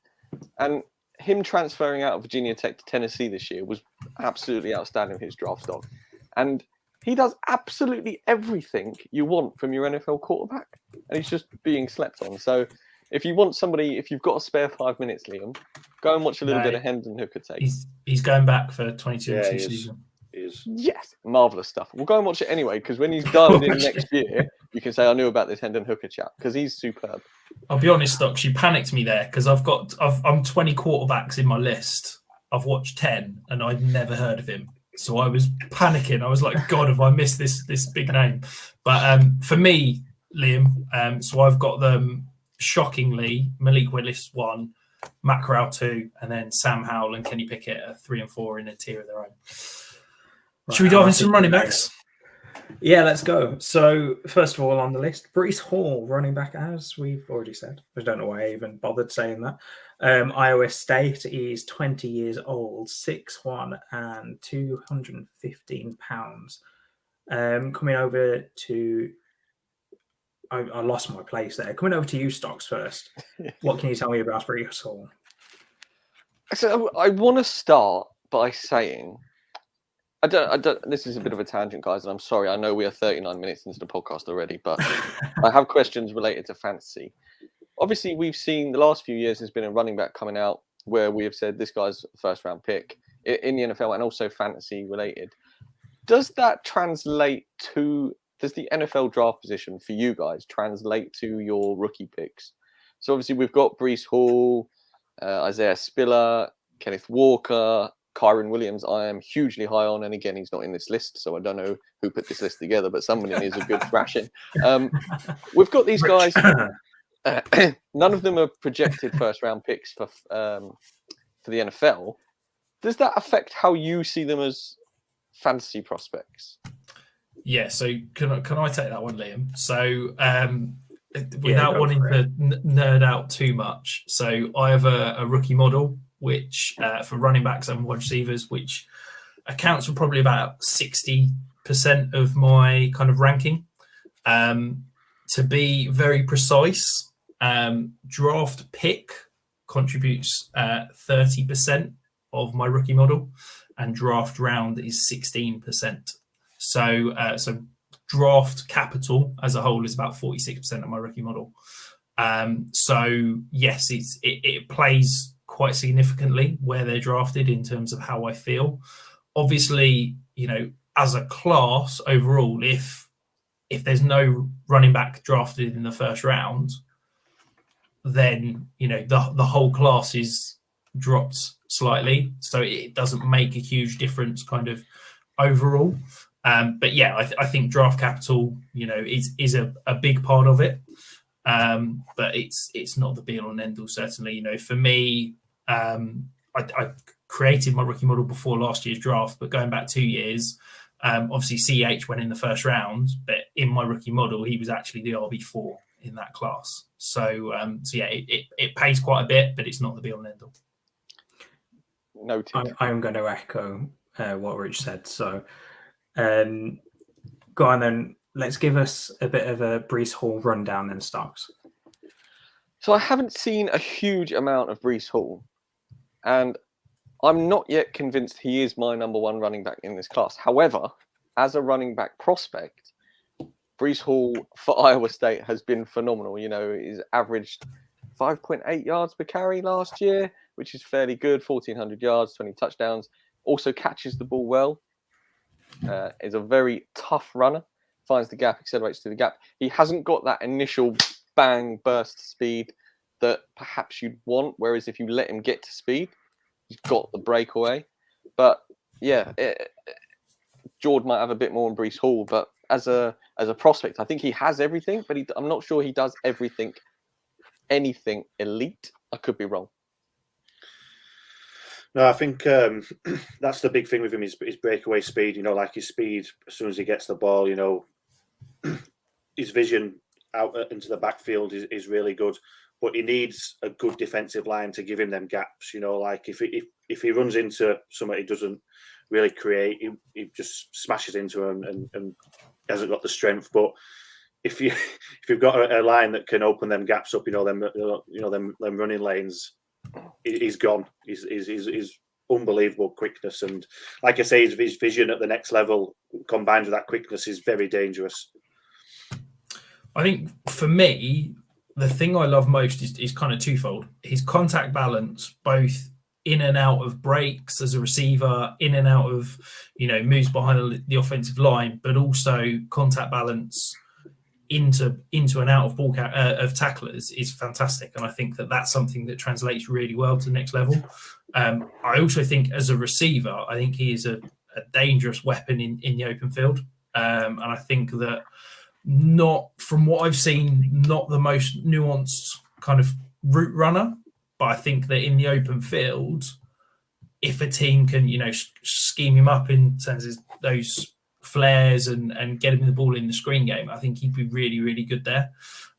And him transferring out of Virginia Tech to Tennessee this year was absolutely outstanding for his draft stock. And he does absolutely everything you want from your NFL quarterback, and he's just being slept on. So if you want somebody, if you've got a spare 5 minutes, Liam, go and watch a little bit of Hendon Hooker tape. He's going back for 22 season. He is. Yes, marvellous stuff. We'll go and watch it anyway, because when he's done in next year, you can say, I knew about this Hendon Hooker chap, because he's superb. I'll be honest, Stocks, you panicked me there, because I'm 20 quarterbacks in my list. I've watched 10, and I'd never heard of him. So I was panicking. I was like, God, have I missed this big name? But for me, Liam, so I've got them shockingly, Malik Willis 1, Matt Corral 2, and then Sam Howell and Kenny Pickett are 3 and 4 in a tier of their own. Right, should we dive into some running backs? Yeah, let's go. So first of all on the list, Breece Hall, running back, as we've already said. I don't know why I even bothered saying that. Iowa State, he's 20 years old, 6'1", and 215 pounds. Coming over to... I lost my place there. Coming over to you, Stocks, first. What can you tell me about Breece Hall? So I want to start by saying... I don't. This is a bit of a tangent, guys, and I'm sorry. I know we are 39 minutes into the podcast already, but I have questions related to fantasy. Obviously, we've seen the last few years there's been a running back coming out where we have said this guy's a first-round pick in the NFL and also fantasy related. Does that translate to... Does the NFL draft position for you guys translate to your rookie picks? So obviously we've got Breece Hall, Isaiah Spiller, Kenneth Walker, Kyron Williams, I am hugely high on, and again, he's not in this list, so I don't know who put this list together, but somebody needs a good thrashing. We've got these guys. None of them are projected first-round picks for the NFL. Does that affect how you see them as fantasy prospects? Yeah. So can I take that one, Liam? So without wanting to nerd out too much, so I have a rookie model which for running backs and wide receivers, which accounts for probably about 60% of my kind of ranking. To be very precise, draft pick contributes 30% of my rookie model, and draft round is 16%. So draft capital as a whole is about 46% of my rookie model. So yes, it plays quite significantly where they're drafted in terms of how I feel. Obviously, as a class overall, if there's no running back drafted in the first round, then the whole class is dropped slightly, so it doesn't make a huge difference kind of overall. But yeah, I think draft capital is a big part of it, but it's not the be all and end all. Certainly, for me, I created my rookie model before last year's draft, but going back 2 years, obviously CH went in the first round, but in my rookie model he was actually the RB4 in that class. So yeah, it pays quite a bit, but it's not the be all and end all. Noted. I'm going to echo what Rich said. So go on then. Let's give us a bit of a Breece Hall rundown in Stocks. So I haven't seen a huge amount of Breece Hall, and I'm not yet convinced he is my number one running back in this class. However, as a running back prospect, Breece Hall for Iowa State has been phenomenal. He's averaged 5.8 yards per carry last year, which is fairly good. 1,400 yards, 20 touchdowns. Also catches the ball well. Is a very tough runner. Finds the gap, accelerates to the gap. He hasn't got that initial bang burst speed that perhaps you'd want. Whereas if you let him get to speed, he's got the breakaway. But yeah, Jord might have a bit more on Breece Hall, but as a prospect, I think he has everything, but I'm not sure he does anything elite. I could be wrong. No, I think that's the big thing with him, his breakaway speed. Like his speed as soon as he gets the ball. His vision out into the backfield is really good, but he needs a good defensive line to give him them gaps. Like if he runs into somebody he doesn't really create, he just smashes into him and hasn't got the strength. But if you've got a line that can open them gaps up, them running lanes, he's gone. He's unbelievable quickness, and like I say, his vision at the next level combined with that quickness is very dangerous. I think for me, the thing I love most is kind of twofold. His contact balance, both in and out of breaks as a receiver, in and out of moves behind the offensive line, but also contact balance into and out of ball of tacklers is fantastic, and I think that's something that translates really well to the next level. I also think as a receiver, I think he is a dangerous weapon in the open field, and I think that not from what I've seen, not the most nuanced kind of route runner, but I think that in the open field, if a team can scheme him up in terms of those flares and get him the ball in the screen game, I think he'd be really, really good there.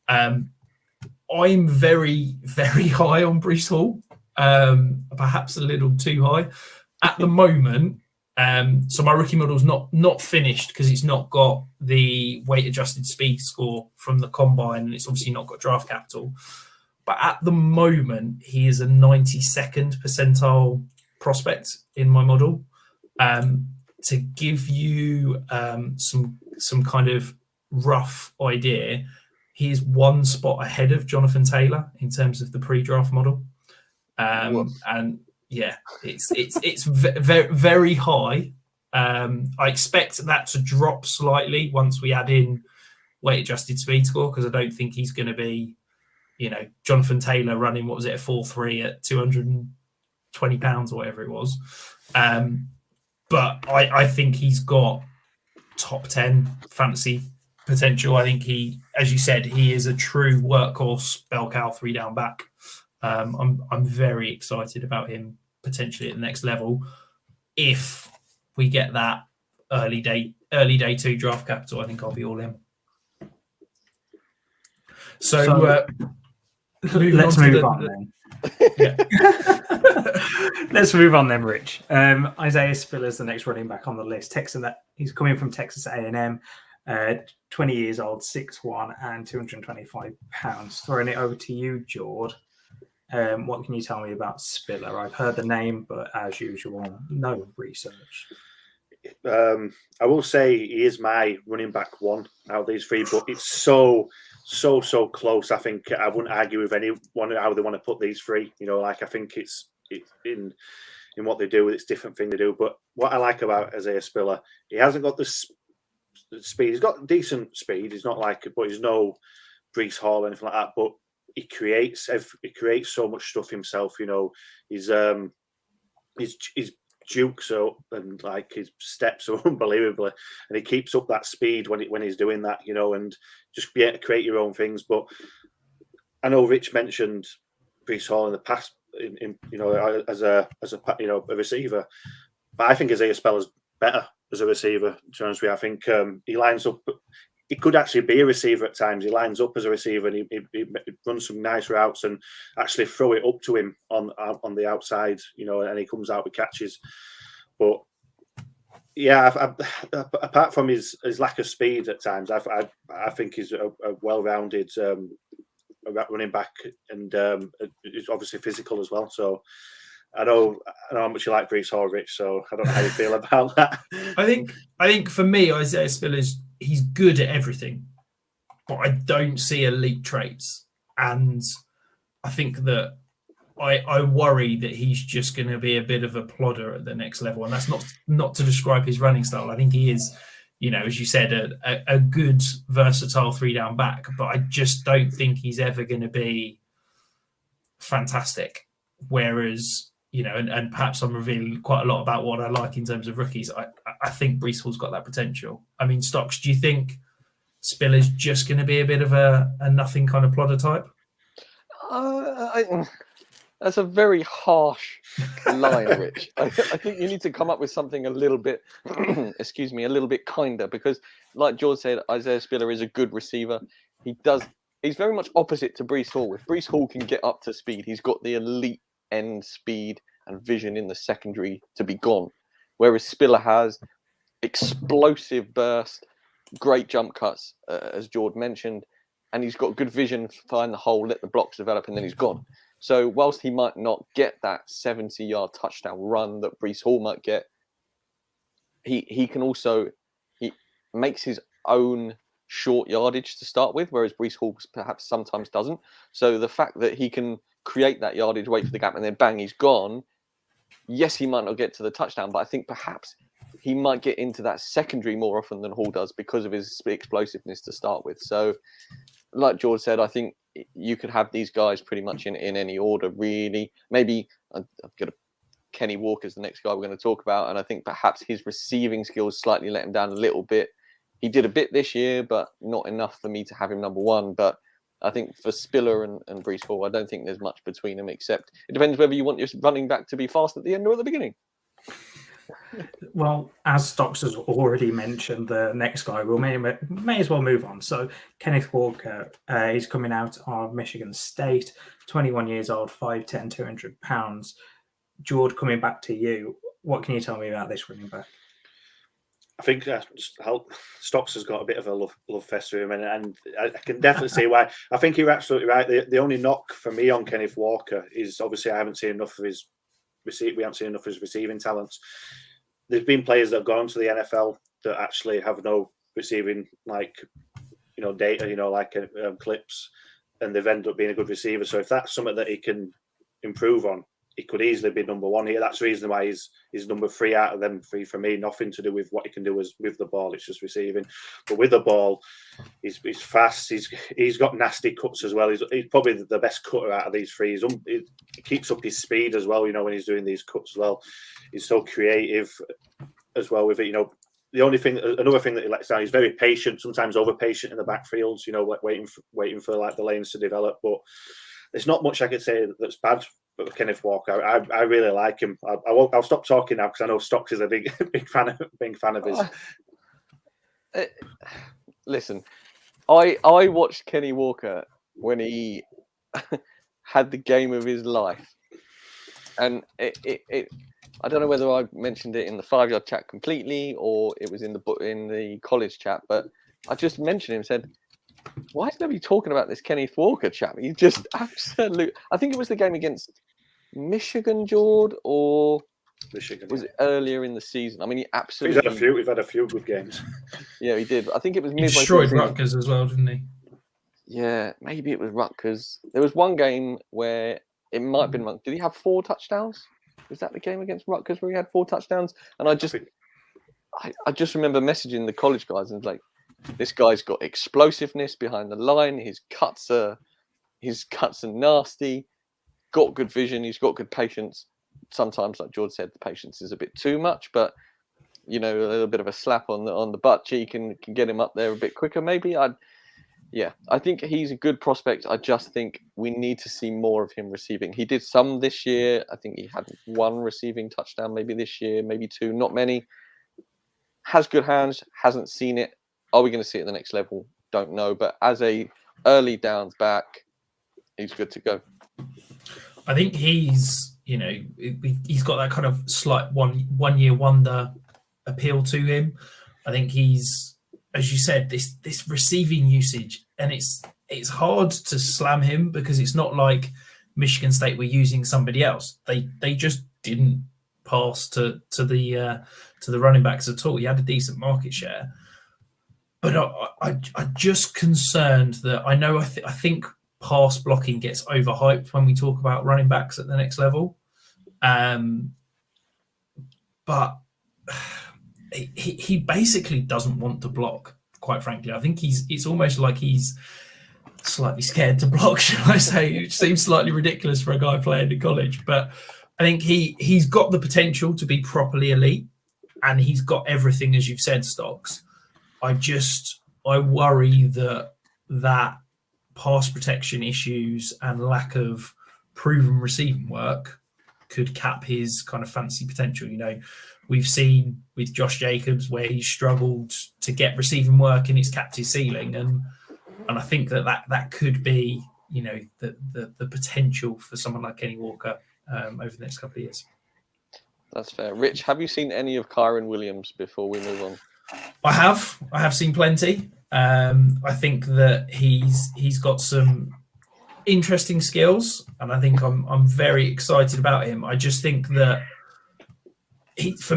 I'm very, very high on Breece Hall, perhaps a little too high at the moment. So my rookie model's not finished because it's not got the weight adjusted speed score from the combine, and it's obviously not got draft capital. But at the moment, he is a 92nd percentile prospect in my model. To give you some kind of rough idea, he is one spot ahead of Jonathan Taylor in terms of the pre-draft model, and yeah, it's very, very high. I expect that to drop slightly once we add in weight adjusted speed score, because I don't think he's going to be, Jonathan Taylor running, what was it, a 4.3 at 220 pounds or whatever it was. But I think he's got top 10 fantasy potential. I think he, as you said, he is a true workhorse bell cow 3-down back. I'm very excited about him potentially at the next level if we get that early day 2 draft capital. I think I'll be all in. So let's move on then. Yeah. Let's move on then, Rich. Isaiah Spiller's the next running back on the list. He's coming from Texas A&M, 20 years old, 6'1", and 225 pounds. Throwing it over to you, Jord. What can you tell me about Spiller? I've heard the name, but as usual, no research. I will say he is my running back one out of these three, but it's so close. I think I wouldn't argue with anyone how they want to put these three. I think it's in what they do. It's a different thing they do. But what I like about Isaiah Spiller, he hasn't got the speed. He's got decent speed. He's not but he's no Breece Hall or anything like that. But he creates so much stuff himself. He's jukes and his steps are unbelievably, and he keeps up that speed when he's doing that, and just be able to create your own things. But I know Rich mentioned Breece Hall in the past, as a receiver, but I think Isaiah Spiller's better as a receiver. To be honest with you, I think he lines up. He could actually be a receiver at times. He lines up as a receiver and he runs some nice routes and actually throw it up to him on the outside, and he comes out with catches. But yeah, apart from his lack of speed at times, I think he's a well-rounded running back, and he's obviously physical as well. So I know how much you like Breece Hall, Rich. So I don't know how you feel about that. I think for me, Isaiah Spiller's he's good at everything, but I don't see elite traits, and I think that I worry that he's just going to be a bit of a plodder at the next level, and that's not to describe his running style. I think he is, as you said, a good versatile 3-down back, but I just don't think he's ever going to be fantastic. Whereas, and perhaps I'm revealing quite a lot about what I like in terms of rookies. I think Breece Hall's got that potential. I mean, Stocks, do you think Spiller's just going to be a bit of a nothing kind of plodder type? That's a very harsh line, Rich. I think you need to come up with something a little bit, a little bit kinder, because like George said, Isaiah Spiller is a good receiver. He's very much opposite to Breece Hall. If Breece Hall can get up to speed, he's got the elite end speed and vision in the secondary to be gone. Whereas Spiller has explosive burst, great jump cuts, as George mentioned, and he's got good vision, find the hole, let the blocks develop, and then he's gone. So whilst he might not get that 70-yard touchdown run that Breece Hall might get, he can also, he makes his own short yardage to start with, whereas Breece Hall perhaps sometimes doesn't. So the fact that he can create that yardage, wait for the gap, and then bang, he's gone. Yes, he might not get to the touchdown, but I think perhaps he might get into that secondary more often than Hall does because of his explosiveness to start with. So like George said, I think you could have these guys pretty much in any order, really. Maybe I've got Kenny Walker's the next guy we're going to talk about, and I think perhaps his receiving skills slightly let him down a little bit. He did a bit this year, but not enough for me to have him number one. But I think for Spiller and Breece Hall, I don't think there's much between them, except it depends whether you want your running back to be fast at the end or at the beginning. Well, as Stocks has already mentioned, the next guy we may as well move on. So Kenneth Walker, he's coming out of Michigan State, 21 years old, 5'10", 200 pounds. George, coming back to you, what can you tell me about this running back? I think Stocks has got a bit of a love fest with him, and I can definitely see why. I think you're absolutely right. The only knock for me on Kenneth Walker is obviously I haven't seen enough of his we haven't seen enough of his receiving talents. There's been players that have gone to the NFL that actually have no receiving data, clips, and they've ended up being a good receiver. So if that's something that he can improve on, he could easily be number one here. That's the reason why he's number 3 out of them 3 for me. Nothing to do with what he can do with the ball. It's just receiving. But with the ball, he's fast. He's got nasty cuts as well. He's probably the best cutter out of these 3. He keeps up his speed as well, when he's doing these cuts as well. He's so creative as well with it, another thing that he lets down, he's very patient, sometimes over patient in the backfields, waiting for like the lanes to develop. But there's not much I could say that's bad for Kenneth Walker. I really like him. I'll stop talking now because I know Stocks is a big fan of his. Listen, I watched Kenny Walker when he had the game of his life, and it I don't know whether I mentioned it in the 5-yard chat completely or it was in the college chat, but I just mentioned him, said, why is nobody talking about this Kenneth Walker chap? He's just absolute. I think it was the game against Michigan, Jord, or Michigan. Was it earlier in the season? I mean, he absolutely. We've had a few good games. Yeah, he did. I think it was He destroyed Rutgers as well, didn't he? Yeah, maybe it was Rutgers. There was one game where it might have been. Did he have 4 touchdowns? Was that the game against Rutgers where he had 4 touchdowns? And I just remember messaging the college guys and like, this guy's got explosiveness behind the line. His cuts are nasty. Got good vision. He's got good patience. Sometimes, like George said, the patience is a bit too much, but a little bit of a slap on the butt cheek can get him up there a bit quicker. Maybe I think he's a good prospect. I just think we need to see more of him receiving. He did some this year. I think he had 1 receiving touchdown maybe this year, maybe 2, not many. Has good hands, hasn't seen it. Are we going to see it at the next level? Don't know. But as a early downs back, he's good to go. I think he's got that kind of slight one-year wonder appeal to him. I think he's, as you said, this receiving usage, and it's hard to slam him because it's not like Michigan State were using somebody else. They just didn't pass to the running backs at all. He had a decent market share, but I'm just concerned that I think pass blocking gets overhyped when we talk about running backs at the next level, but he basically doesn't want to block, quite frankly. I think it's almost like he's slightly scared to block, shall I say. It seems slightly ridiculous for a guy playing in college, but I think he's got the potential to be properly elite, and he's got everything, as you've said, Stocks. I worry that pass protection issues and lack of proven receiving work could cap his kind of fantasy potential. We've seen with Josh Jacobs where he struggled to get receiving work and it's capped his ceiling. And I think that could be, the potential for someone like Kenny Walker over the next couple of years. That's fair. Rich, have you seen any of Kyron Williams before we move on? I have seen plenty. I think that he's got some interesting skills, and I think I'm very excited about him. I just think that he's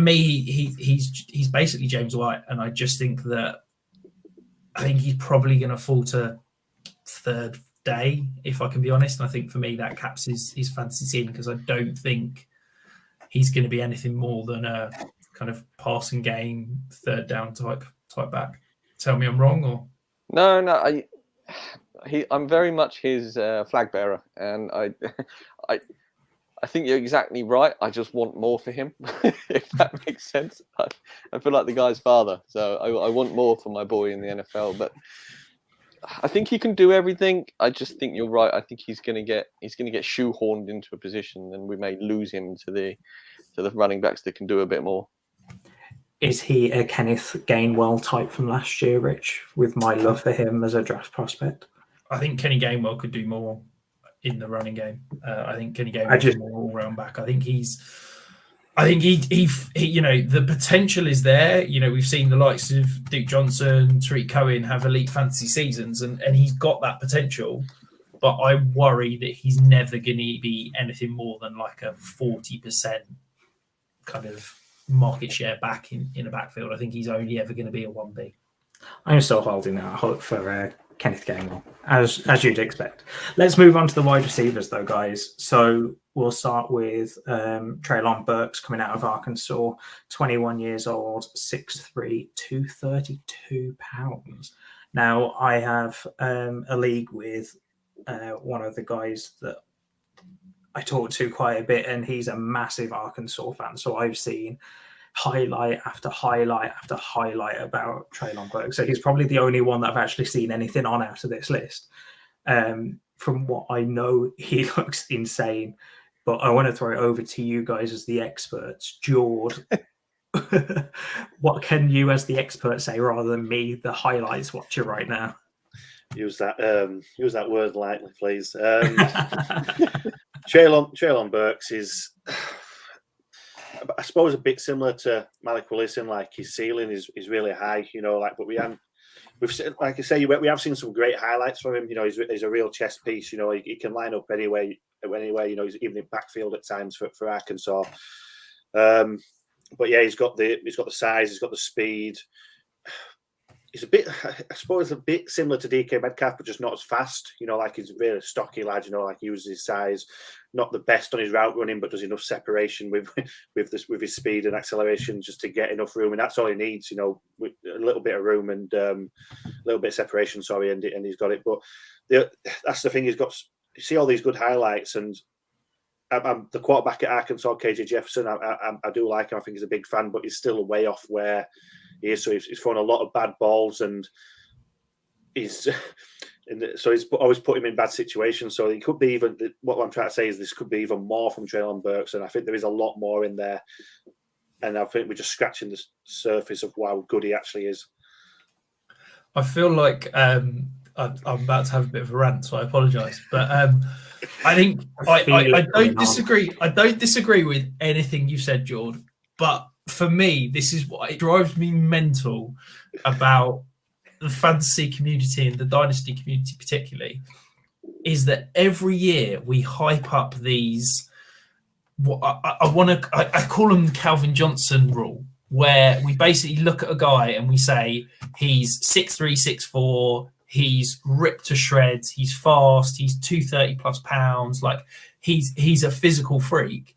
basically James White, and I just think he's probably going to fall to 3rd day, if I can be honest. And I think for me that caps his fantasy ceiling, because I don't think he's going to be anything more than a kind of passing game 3rd down type back. Tell me I'm wrong, or no. I'm very much his flag bearer, and I think you're exactly right. I just want more for him, if that makes sense. I feel like the guy's father, so I want more for my boy in the NFL. But I think he can do everything. I just think you're right. I think he's going to get shoehorned into a position, and we may lose him to the running backs that can do a bit more. Is he a Kenneth Gainwell type from last year, Rich, with my love for him as a draft prospect? I think Kenny Gainwell could do more in the running game. I think Kenny Gainwell is more all-round back. I think he the potential is there. We've seen the likes of Duke Johnson, Tariq Cohen have elite fantasy seasons, and he's got that potential. But I worry that he's never going to be anything more than like a 40% kind of market share back in a backfield. I think he's only ever going to be a 1B. I'm still holding out hope for Kenneth Gainwell, as you'd expect. Let's move on to the wide receivers, though, guys. So we'll start with Treylon Burks coming out of Arkansas, 21 years old, 6'3", 232 pounds. Now, I have a league with one of the guys that I talk to quite a bit, and he's a massive Arkansas fan. So I've seen highlight after highlight after highlight about Treylon Burks. So he's probably the only one that I've actually seen anything on out of this list. From what I know, he looks insane. But I want to throw it over to you guys as the experts. Jord, what can you as the expert say rather than me, the highlights watcher right now? Use that word lightly, please. Treylon Burks is, I suppose, a bit similar to Malik Willis, like his ceiling is really high, but we've like I say, we have seen some great highlights from him. He's a real chess piece. He can line up anywhere. He's even in backfield at times for Arkansas. But yeah, he's got the size, he's got the speed. He's a bit similar to DK Metcalf, but just not as fast. Like he's a really stocky lad. Like he uses his size, not the best on his route running, but does enough separation with his speed and acceleration just to get enough room, and that's all he needs. With a little bit of room and a little bit of separation. Sorry, and he's got it. But that's the thing. He's got. You see all these good highlights, and I'm the quarterback at Arkansas, KJ Jefferson. I do like him. I think he's a big fan, but he's still way off where he is. So he's thrown a lot of bad balls, and he's always put him in bad situations. So he could be even. What I'm trying to say is this could be even more from Treylon Burks, and I think there is a lot more in there. And I think we're just scratching the surface of how good he actually is. I feel like I'm about to have a bit of a rant, so I apologise. But I think I don't disagree. I don't disagree with anything you said, Jord. But for me, this is what it drives me mental about the fantasy community and the Dynasty community particularly, is that every year we hype up these. What I call them the Calvin Johnson rule, where we basically look at a guy and we say he's 6'3", 6'4", he's ripped to shreds, he's fast, he's 230 plus pounds, like he's a physical freak,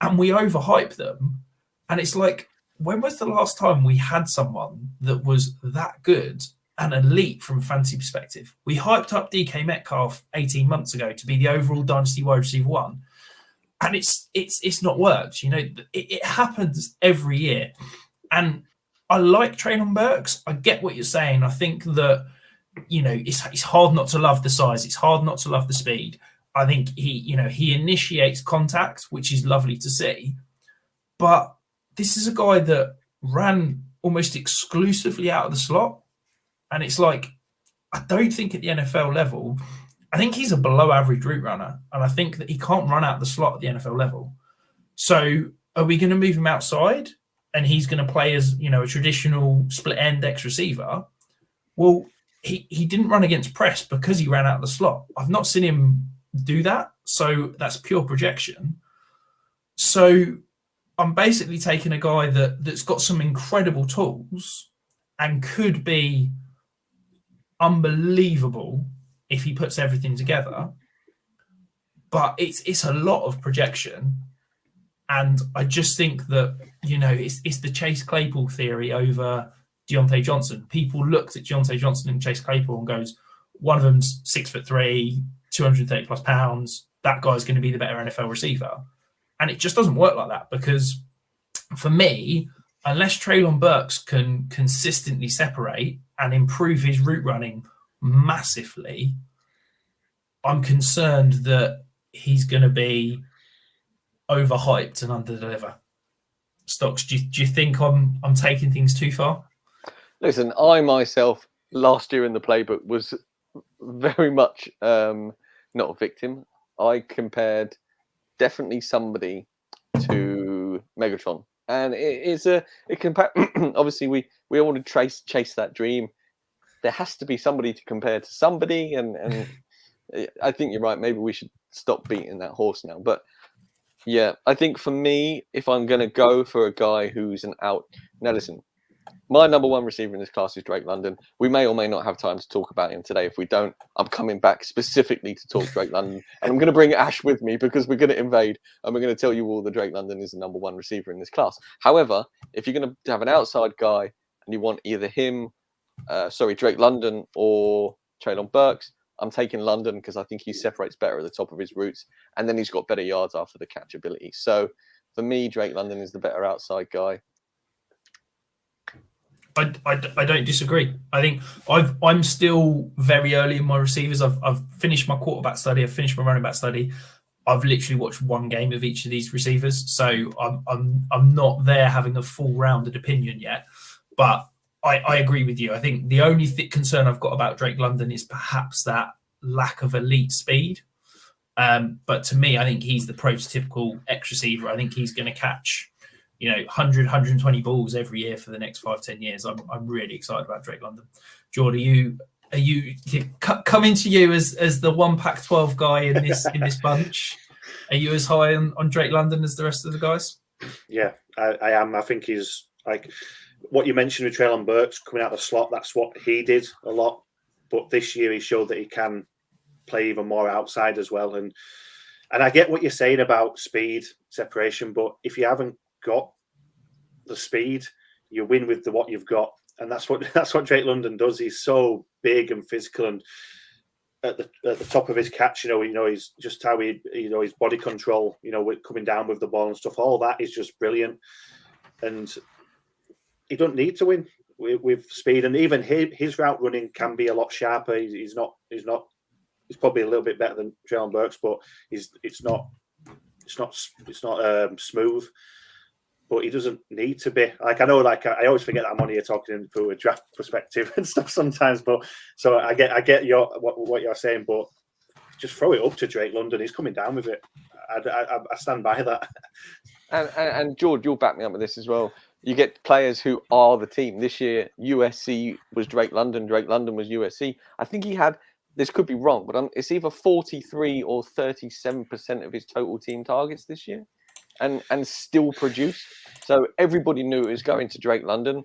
and we overhype them. And it's like, when was the last time we had someone that was that good and elite from a fantasy perspective? We hyped up DK Metcalf 18 months ago to be the overall Dynasty wide receiver 1. And it's not worked. It happens every year. And I like Treylon Burks. I get what you're saying. I think that, it's hard not to love the size. It's hard not to love the speed. I think he initiates contact, which is lovely to see. But this is a guy that ran almost exclusively out of the slot. And it's like, I don't think at the NFL level, I think he's a below average route runner. And I think that he can't run out the slot at the NFL level. So are we going to move him outside and he's going to play as, a traditional split end X receiver? Well, he didn't run against press because he ran out of the slot. I've not seen him do that. So that's pure projection. So I'm basically taking a guy that's got some incredible tools and could be unbelievable if he puts everything together. But it's a lot of projection. And I just think that, it's the Chase Claypool theory over Deontay Johnson. People looked at Deontay Johnson and Chase Claypool and goes, one of them's 6'3", 230 plus pounds. That guy's going to be the better NFL receiver. And it just doesn't work like that, because for me, unless Treylon Burks can consistently separate and improve his route running massively, I'm concerned that he's going to be overhyped and underdeliver. Stocks, do you think I'm taking things too far? Listen, I myself last year in the playbook was very much not a victim. I compared definitely somebody to Megatron, and obviously we all want to chase that dream. There has to be somebody to compare to somebody, and I think you're right. Maybe we should stop beating that horse now. But yeah, I think for me, if I'm going to go for a guy who's an out, now listen, My number one receiver in this class is Drake London. We may or may not have time to talk about him today. If we don't, I'm coming back specifically to talk Drake London. And I'm going to bring Ash with me because we're going to invade and we're going to tell you all that Drake London is the number one receiver in this class. However, if you're going to have an outside guy and you want either Drake London or Treylon Burks, I'm taking London because I think he separates better at the top of his routes. And then he's got better yards after the catchability. So for me, Drake London is the better outside guy. I don't disagree. I think I'm still very early in my receivers. I've finished my quarterback study. I've finished my running back study. I've literally watched one game of each of these receivers, so I'm not there having a full rounded opinion yet. But I agree with you. I think the only concern I've got about Drake London is perhaps that lack of elite speed. But to me, I think he's the prototypical X receiver. I think he's going to catch 100, 120 balls every year for the next 5-10 years. I'm really excited about Drake London. Jord, are you coming to you as the one Pac-12 guy in this bunch? Are you as high on Drake London as the rest of the guys? Yeah, I am. I think he's like what you mentioned with Treylon Burks coming out of the slot. That's what he did a lot. But this year he showed that he can play even more outside as well. And I get what you're saying about speed separation, but if you haven't got the speed, you win with what you've got, and that's what Drake London does. He's so big and physical, and at the top of his catch, he's just how his body control, with coming down with the ball and stuff. All that is just brilliant, and he don't need to win with speed, and even his route running can be a lot sharper. He's probably a little bit better than Treylon Burks, but it's not smooth. But he doesn't need to be. I know, I always forget that I'm on here talking through a draft perspective and stuff sometimes. But so I get what you're saying, but just throw it up to Drake London. He's coming down with it. I stand by that. And George, you'll back me up with this as well. You get players who are the team. This year, USC was Drake London. Drake London was USC. I think he had. This could be wrong, but it's either 43 or 37% of his total team targets this year. And still produced. So everybody knew it was going to Drake London.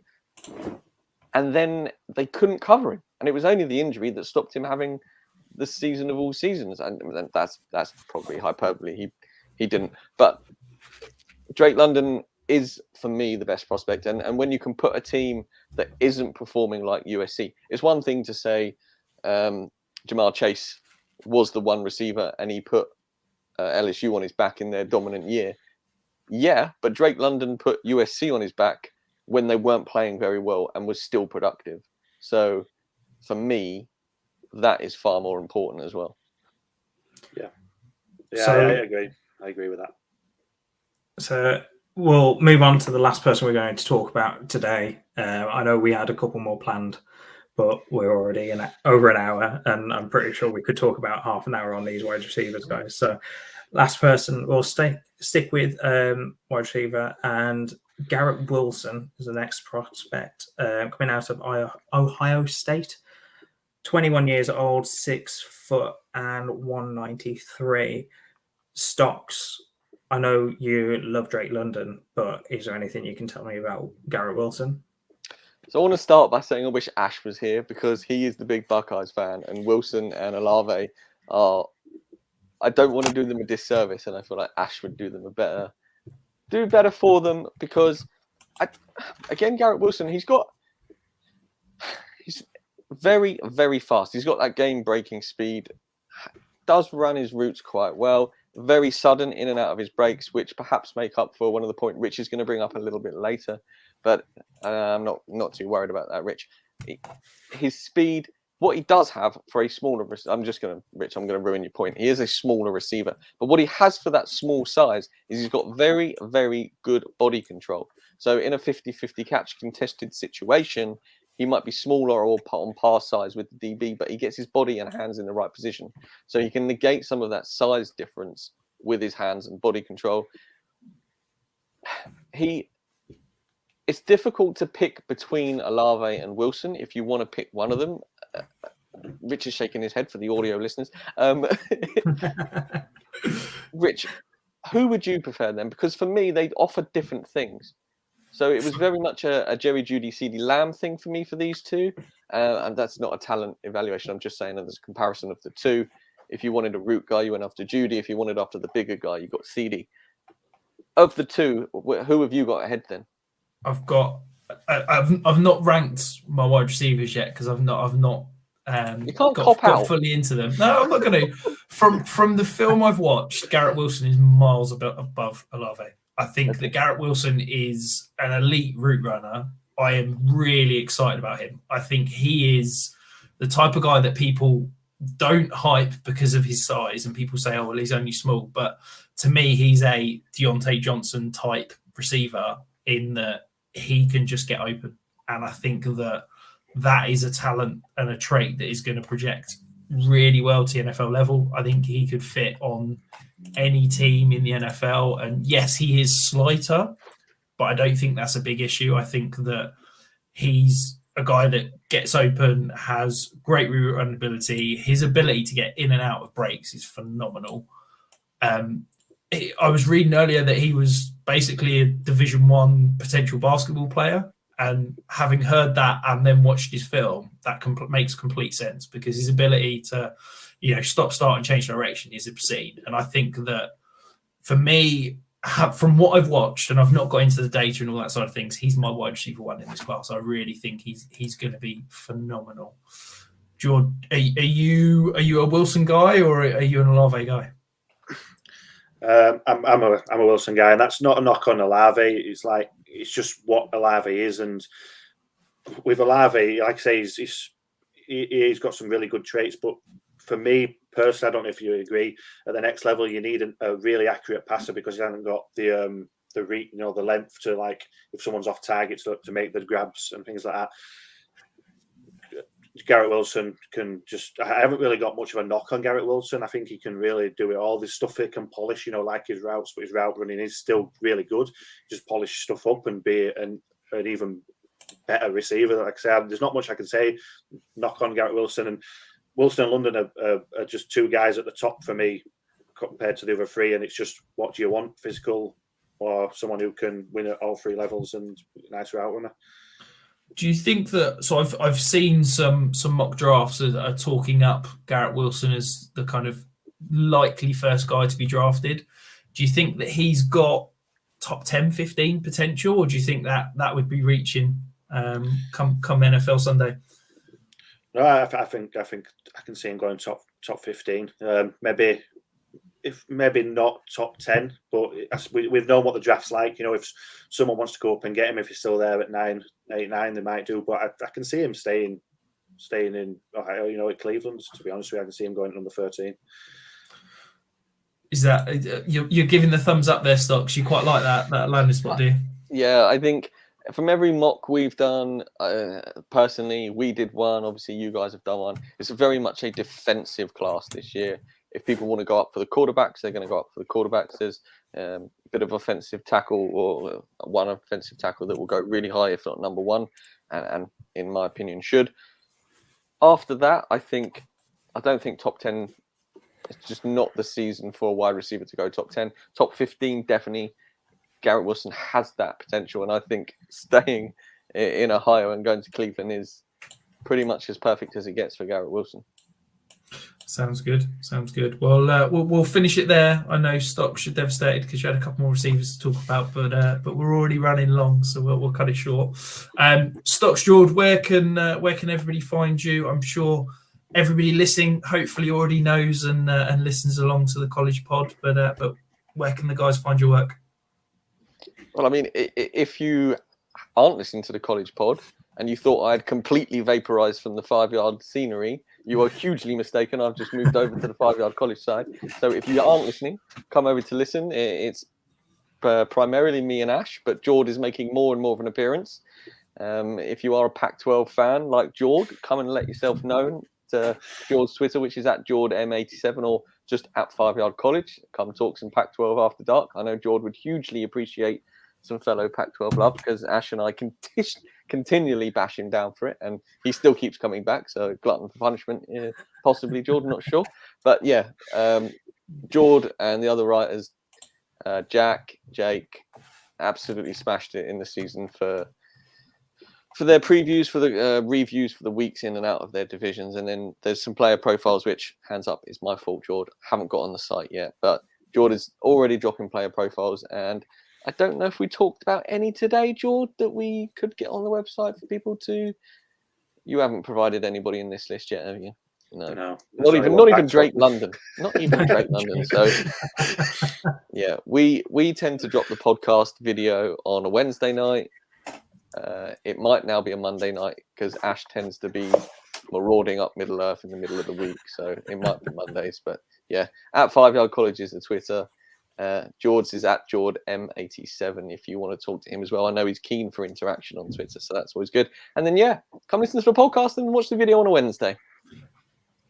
And then they couldn't cover him. And it was only the injury that stopped him having the season of all seasons. And that's probably hyperbole. He didn't. But Drake London is, for me, the best prospect. And when you can put a team that isn't performing like USC, it's one thing to say Jamar Chase was the one receiver and he put LSU on his back in their dominant year. Yeah, but Drake London put USC on his back when they weren't playing very well and was still productive. So for me, that is far more important as well. Yeah, so, I agree with that. So we'll move on to the last person we're going to talk about today. I know we had a couple more planned, but we're already over an hour, and I'm pretty sure we could talk about half an hour on these wide receivers, guys. So last person we'll stick with wide receiver, and Garrett Wilson is the next prospect coming out of Ohio State. 21 years old, 6 foot and 193. Stocks. I know you love Drake London, but is there anything you can tell me about Garrett Wilson? So I want to start by saying I wish Ash was here because he is the big Buckeyes fan, and Wilson and Olave are. I don't want to do them a disservice, and I feel like Ash would do better for them because, Garrett Wilson, he's very, very fast. He's got that game-breaking speed, does run his routes quite well, very sudden in and out of his breaks, which perhaps make up for one of the points Rich is going to bring up a little bit later. But I'm not too worried about that, Rich. His speed. What he does have for a smaller, Rich, I'm going to ruin your point. He is a smaller receiver, but what he has for that small size is he's got very, very good body control. So in a 50-50 catch contested situation, he might be smaller or on par size with the DB, but he gets his body and hands in the right position. So he can negate some of that size difference with his hands and body control. It's difficult to pick between Olave and Wilson if you want to pick one of them. Rich is shaking his head for the audio listeners. Rich, who would you prefer then? Because for me, they offer different things. So it was very much a Jerry Jeudy, CeeDee Lamb thing for me for these two. And that's not a talent evaluation. I'm just saying that there's a comparison of the two. If you wanted a root guy, you went after Jeudy. If you wanted after the bigger guy, you got CeeDee. Of the two, who have you got ahead then? I've not ranked my wide receivers yet because I've not You can't cop out fully into them. No, I'm not going to. From the film I've watched, Garrett Wilson is miles above Olave. I think that Garrett Wilson is an elite route runner. I am really excited about him. I think he is the type of guy that people don't hype because of his size, and people say, "Oh, well, he's only small." But to me, he's a Deontay Johnson type receiver in that he can just get open, and I think that is a talent and a trait that is going to project really well to NFL level. I think he could fit on any team in the NFL. And yes, he is slighter, but I don't think that's a big issue. I think that he's a guy that gets open, has great route run ability. His ability to get in and out of breaks is phenomenal. I was reading earlier that he was basically a Division I potential basketball player. And having heard that and then watched his film, that makes complete sense because his ability to, stop, start, and change direction is obscene. And I think that for me, from what I've watched, and I've not got into the data and all that side of things, he's my wide receiver one in this class. I really think he's going to be phenomenal. Jord, are you a Wilson guy or are you an Olave guy? I'm a Wilson guy, and that's not a knock on Olave. It's just what Olave is, and with Olave, like I say, he's got some really good traits. But for me personally, I don't know if you agree. At the next level, you need a really accurate passer because he hasn't got the reach, the length to, like, if someone's off target to make the grabs and things like that. Garrett Wilson can just. I haven't really got much of a knock on Garrett Wilson. I think he can really do it all. This stuff he can polish, like his routes, but his route running is still really good. Just polish stuff up and be an even better receiver. Like I said, there's not much I can say. Knock on Garrett Wilson, and Wilson and London are just two guys at the top for me compared to the other three. And it's just, what do you want? Physical or someone who can win at all three levels and nice route runner. Do you think that? So I've seen some mock drafts that are talking up Garrett Wilson as the kind of likely first guy to be drafted. Do you think that he's got top 10, 15 potential, or do you think that would be reaching come NFL Sunday? No, I think I can see him going top 15. Maybe not top 10, but we've known what the draft's like. If someone wants to go up and get him, if he's still there at 8, 9, they might do. But I can see him staying in Ohio, at Cleveland. To be honest with you, I can see him going at number 13. Is that you're giving the thumbs up there, Stocks? You quite like that landing spot, do you? Yeah, I think from every mock we've done, personally, we did one. Obviously, you guys have done one. It's very much a defensive class this year. If people want to go up for the quarterbacks, they're going to go up for the quarterbacks. There's a bit of offensive tackle or one offensive tackle that will go really high, if not number one, and in my opinion should. After that, I don't think top 10. It's just not the season for a wide receiver to go top 10. Top 15, definitely. Garrett Wilson has that potential, and I think staying in Ohio and going to Cleveland is pretty much as perfect as it gets for Garrett Wilson. Sounds good. Well, we'll finish it there. I know Stocks, you're devastated because you had a couple more receivers to talk about, but we're already running long, so we'll cut it short. Stocks, Jord, where can everybody find you? I'm sure everybody listening hopefully already knows and listens along to the college pod, but where can the guys find your work? Well, I mean, if you aren't listening to the college pod and you thought I'd completely vaporized from the 5-yard scenery, you are hugely mistaken. I've just moved over to the 5-yard college side. So if you aren't listening, come over to listen. It's primarily me and Ash, but Jord is making more and more of an appearance. If you are a Pac-12 fan like Jord, come and let yourself know to Jord's Twitter, which is at JordM87 or just at 5-yard college. Come talk some Pac-12 after dark. I know Jord would hugely appreciate some fellow Pac-12 love because Ash and I continually bash him down for it, and he still keeps coming back. So glutton for punishment, possibly Jord, not sure. But yeah, Jord and the other writers, Jack, Jake, absolutely smashed it in the season for their previews, for the reviews for the weeks in and out of their divisions. And then there's some player profiles, which, hands up, is my fault, Jord. Haven't got on the site yet, but Jord is already dropping player profiles. And I don't know if we talked about any today, Jord, that we could get on the website for people to... You haven't provided anybody in this list yet, have you? No. Not even Drake London. Not even Drake London. So yeah, we tend to drop the podcast video on a Wednesday night. It might now be a Monday night because Ash tends to be marauding up Middle Earth in the middle of the week, so it might be Mondays. But yeah, at 5 Yard College is the Twitter. George's is at JordM87 if you want to talk to him as well. I know he's keen for interaction on Twitter, so that's always good. And then yeah, come listen to the podcast and watch the video on a Wednesday.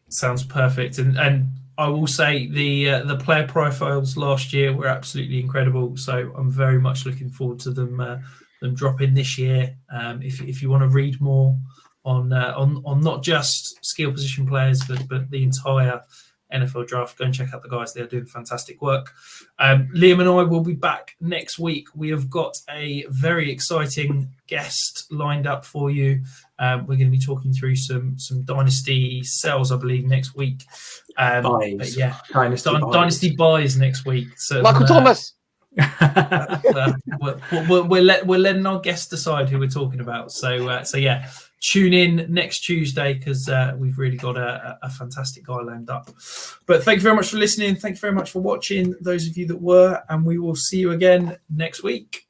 Sounds perfect. And I will say the player profiles last year were absolutely incredible. So I'm very much looking forward to them dropping this year. If you want to read more on not just skill position players, but the entire NFL draft, go and check out the guys. They're doing fantastic work. Liam and I will be back next week. We have got a very exciting guest lined up for you. We're going to be talking through some Dynasty sells, I believe, next week. Buys. Yeah, Dynasty buys next week. So, Michael Thomas. We're letting our guests decide who we're talking about. So yeah, tune in next Tuesday because we've really got a fantastic guy lined up. But thank you very much for listening. Thank you very much for watching, those of you that were, and we will see you again next week.